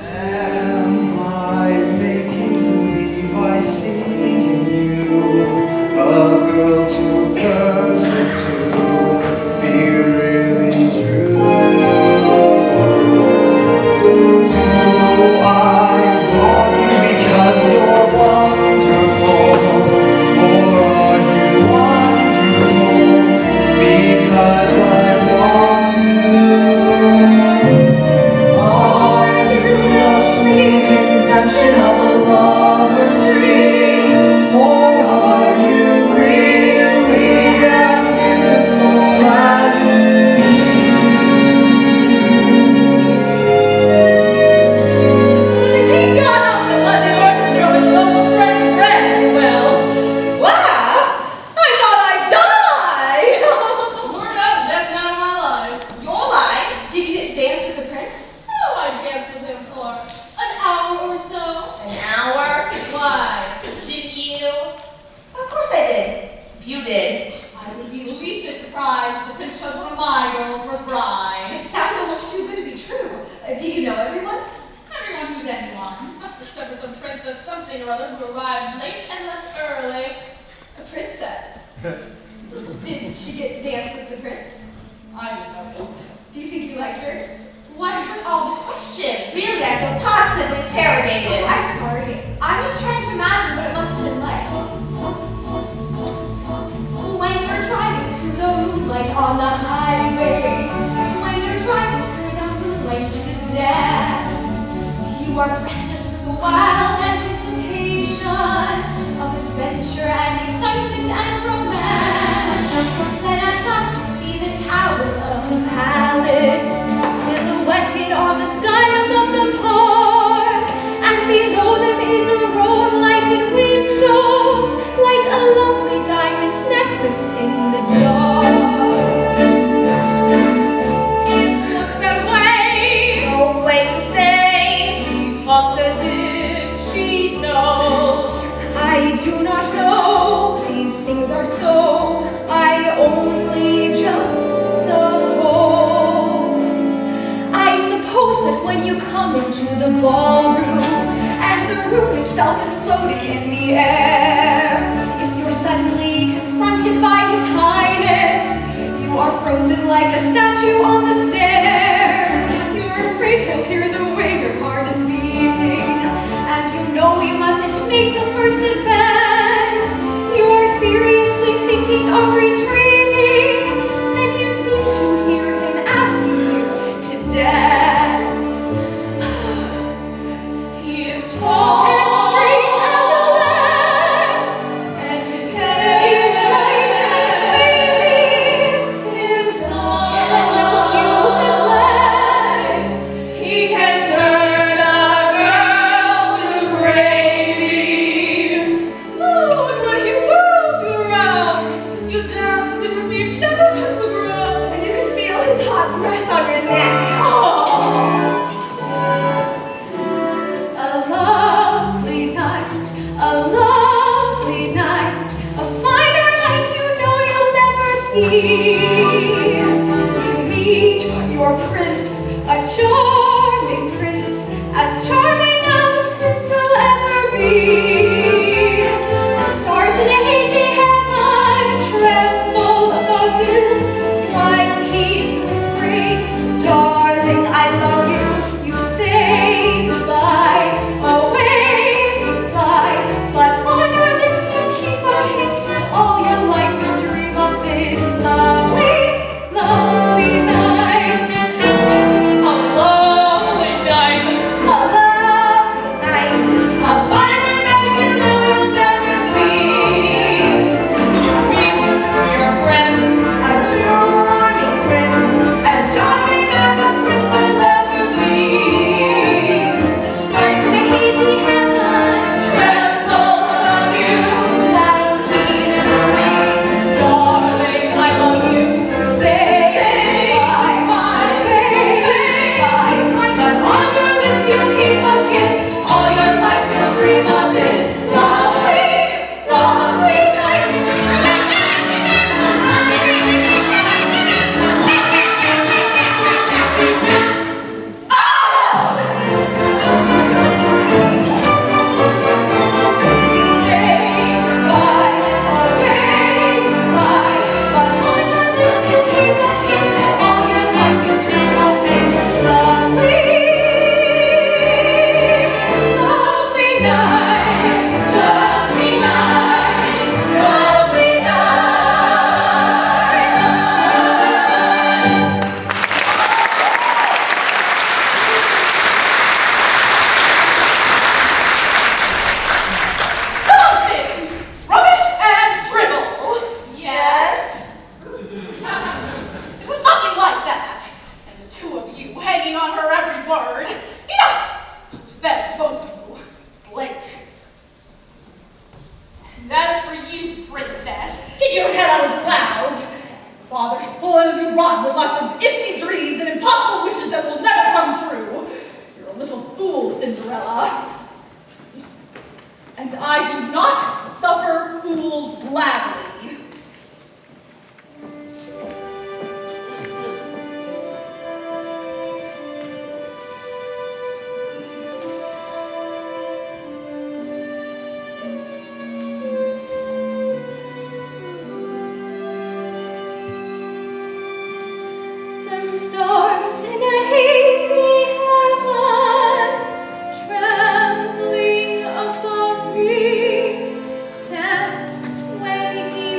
Am I making believe I see you? A girl too perfect to be really true. Do I want you because you're wonderful? Or are you wonderful because I want you? Are you the sweet invention of a lover's dream? Or are you really as beautiful as you When the king got up and led the orchestra with a loaf of French bread, well, laugh! I thought I'd die! Lord, that's not my life. Your life? Did you get to dance with the prince? Oh, I danced with him for an hour or so. An hour? Why? Did you? Of course I did. If you did. I would be the least bit surprised if the prince chose one of my girls for his bride. It sounds almost too good to be true. Did you know everyone? Everyone knew anyone, except for some princess something or other who arrived late and left early. A princess. Did she get to dance with the prince? I didn't notice. Do you think you liked her? What's with all the questions? Really, I feel positively interrogated. I'm sorry. I'm just trying to imagine what it must have been like. When you're driving through the moonlight on the highway, when you're driving through the moonlight to the dance, are breathless with the wild anticipation of adventure and excitement and romance. Then at last you see the towers of the palace, silhouetted on the sky above the park, and below them is a row of lighted windows, like a lovely diamond necklace in the dark. It looks that way. Oh, wait, you say, she talks as if she knows. I do not know, these things are so, I only just suppose. I suppose that when you come into the ballroom, and the room itself is floating in the air, if you're suddenly confronted by His Highness, you are frozen like a statue on the stair. You're afraid to hear the way your heart is beating, and you know you mustn't make the first advance. You are seriously thinking of retreating, then you seem to hear Him asking you to dance. He is tall and straight as a lance, and his hair is light and wavy. His arms can melt you with glance. He can turn a girl to gravy. Oh, and when he whirls you around, you dance as if your feet never touch the ground, and you can feel his hot breath on your neck. Oh. A lovely night, a finer night you know you'll never see. You meet your prince, a charming prince, as charming as a prince will ever be. The stars in a hazy heaven tremble above you, while he's whispering, darling, I love you. You say goodbye, away you fly, but on your lips you keep a kiss. All your life you dream of this lovely, lovely night. A lovely night, a lovely night, a finer night you know you'll never see. You meet your prince, a charming prince, as charming as a prince will ever be. The stars in a hazy heaven tremble above you, while he's whispering, darling, I love you. Say goodbye, my baby, goodbye. But on your lips you keep a kiss. All your life you'll dream of this lovely, lovely night. Say goodbye, away you fly, but on your lips you keep a kiss. All your life you dream of this lovely, lovely night, lovely night, lovely night. Nonsense! Rubbish and drivel! Yes? It was nothing like that. And the two of you hanging on her every word. Enough! To bed, both of you. It's late. And as for you, princess, Get your head out of the clouds. Father spoiled you rotten with lots of empty dreams and impossible wishes that will never come true. You're a little fool, Cinderella. And I do not suffer fools gladly. the stars in a hazy heaven, trembling above me, danced when he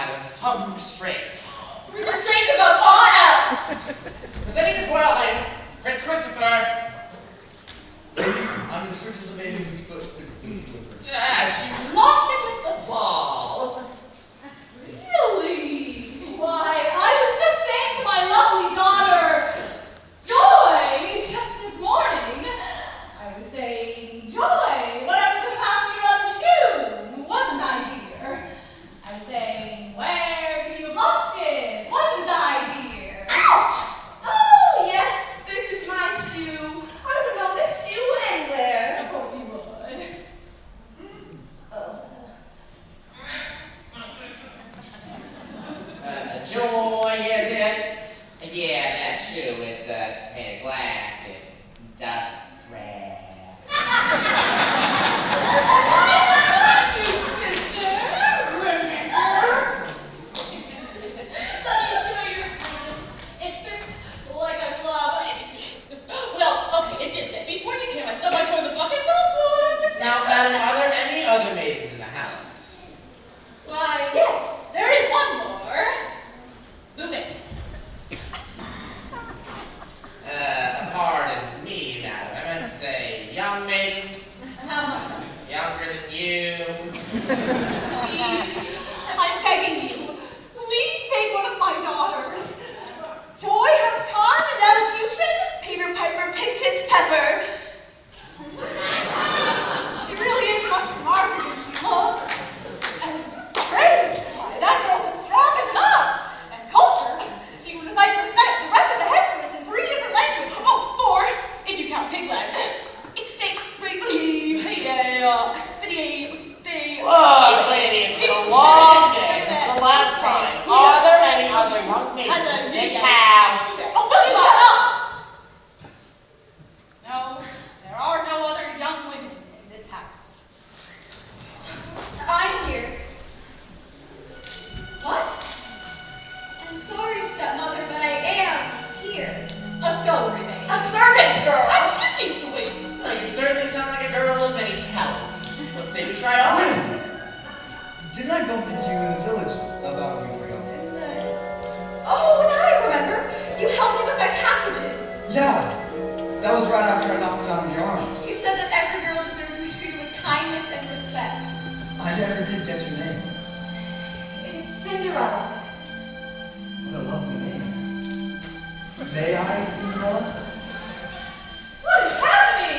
matter some restraint. Restraint above all else! Presenting His Royal Highness, Prince Christopher. Ladies, I'm in search of the maiden whose foot fits this slipper. Yes, you lost it at the ball. Really? Why, I was just saying to my lovely daughter, Joy, just this morning. I was saying, Joy, whatever could have happened to your other shoe? Wasn't I, dear? I was saying, where could you have lost it? Wasn't I, dear? Ouch! Oh, yes, this is my shoe. I would know this shoe anywhere. Of course you would. Joy, is it? Yeah, that shoe, it's made of glass. It doesn't scratch. Shoe sister, remember? Let me show you, Highness. It fits like a glove. Well, okay, it did fit. Before you came, I stubbed my toe in the bucket, so I'll swallow it up and Now, madam, are there any other maidens in the house? Why, yes, there is one more. Move it. Pardon me, madam. I meant to say young maidens, How much else? younger than you. Please, I'm begging you. Please take one of my daughters. Joy has charm and elocution. Peter Piper picked his pepper. She really is much smarter than she looks. And grace, why, that girl's as strong as an ox. And culture, she would recite the rest of the Hesperus in 3 different languages. Oh, 4, if you count Piglet. Look, lady, it's been a long day since the last time. Are there any other young maidens in this house? Oh, will you shut up? No, there are no other young women in this house. I'm here. What? I'm sorry, stepmother, but I am here. A scullery maid. A servant girl. A chimney sweep. Well, you certainly sound like a girl of many talents. Let's say we try all. Wait a minute. Didn't I bump into you in the village about a week ago? Oh, now I remember. You helped me with my packages. Yeah. That was right after I knocked it out of your arms. You said that every girl deserved to be treated with kindness and respect. I never did get your name. It's Cinderella. What a lovely name. May I, Cinderella? What is happening?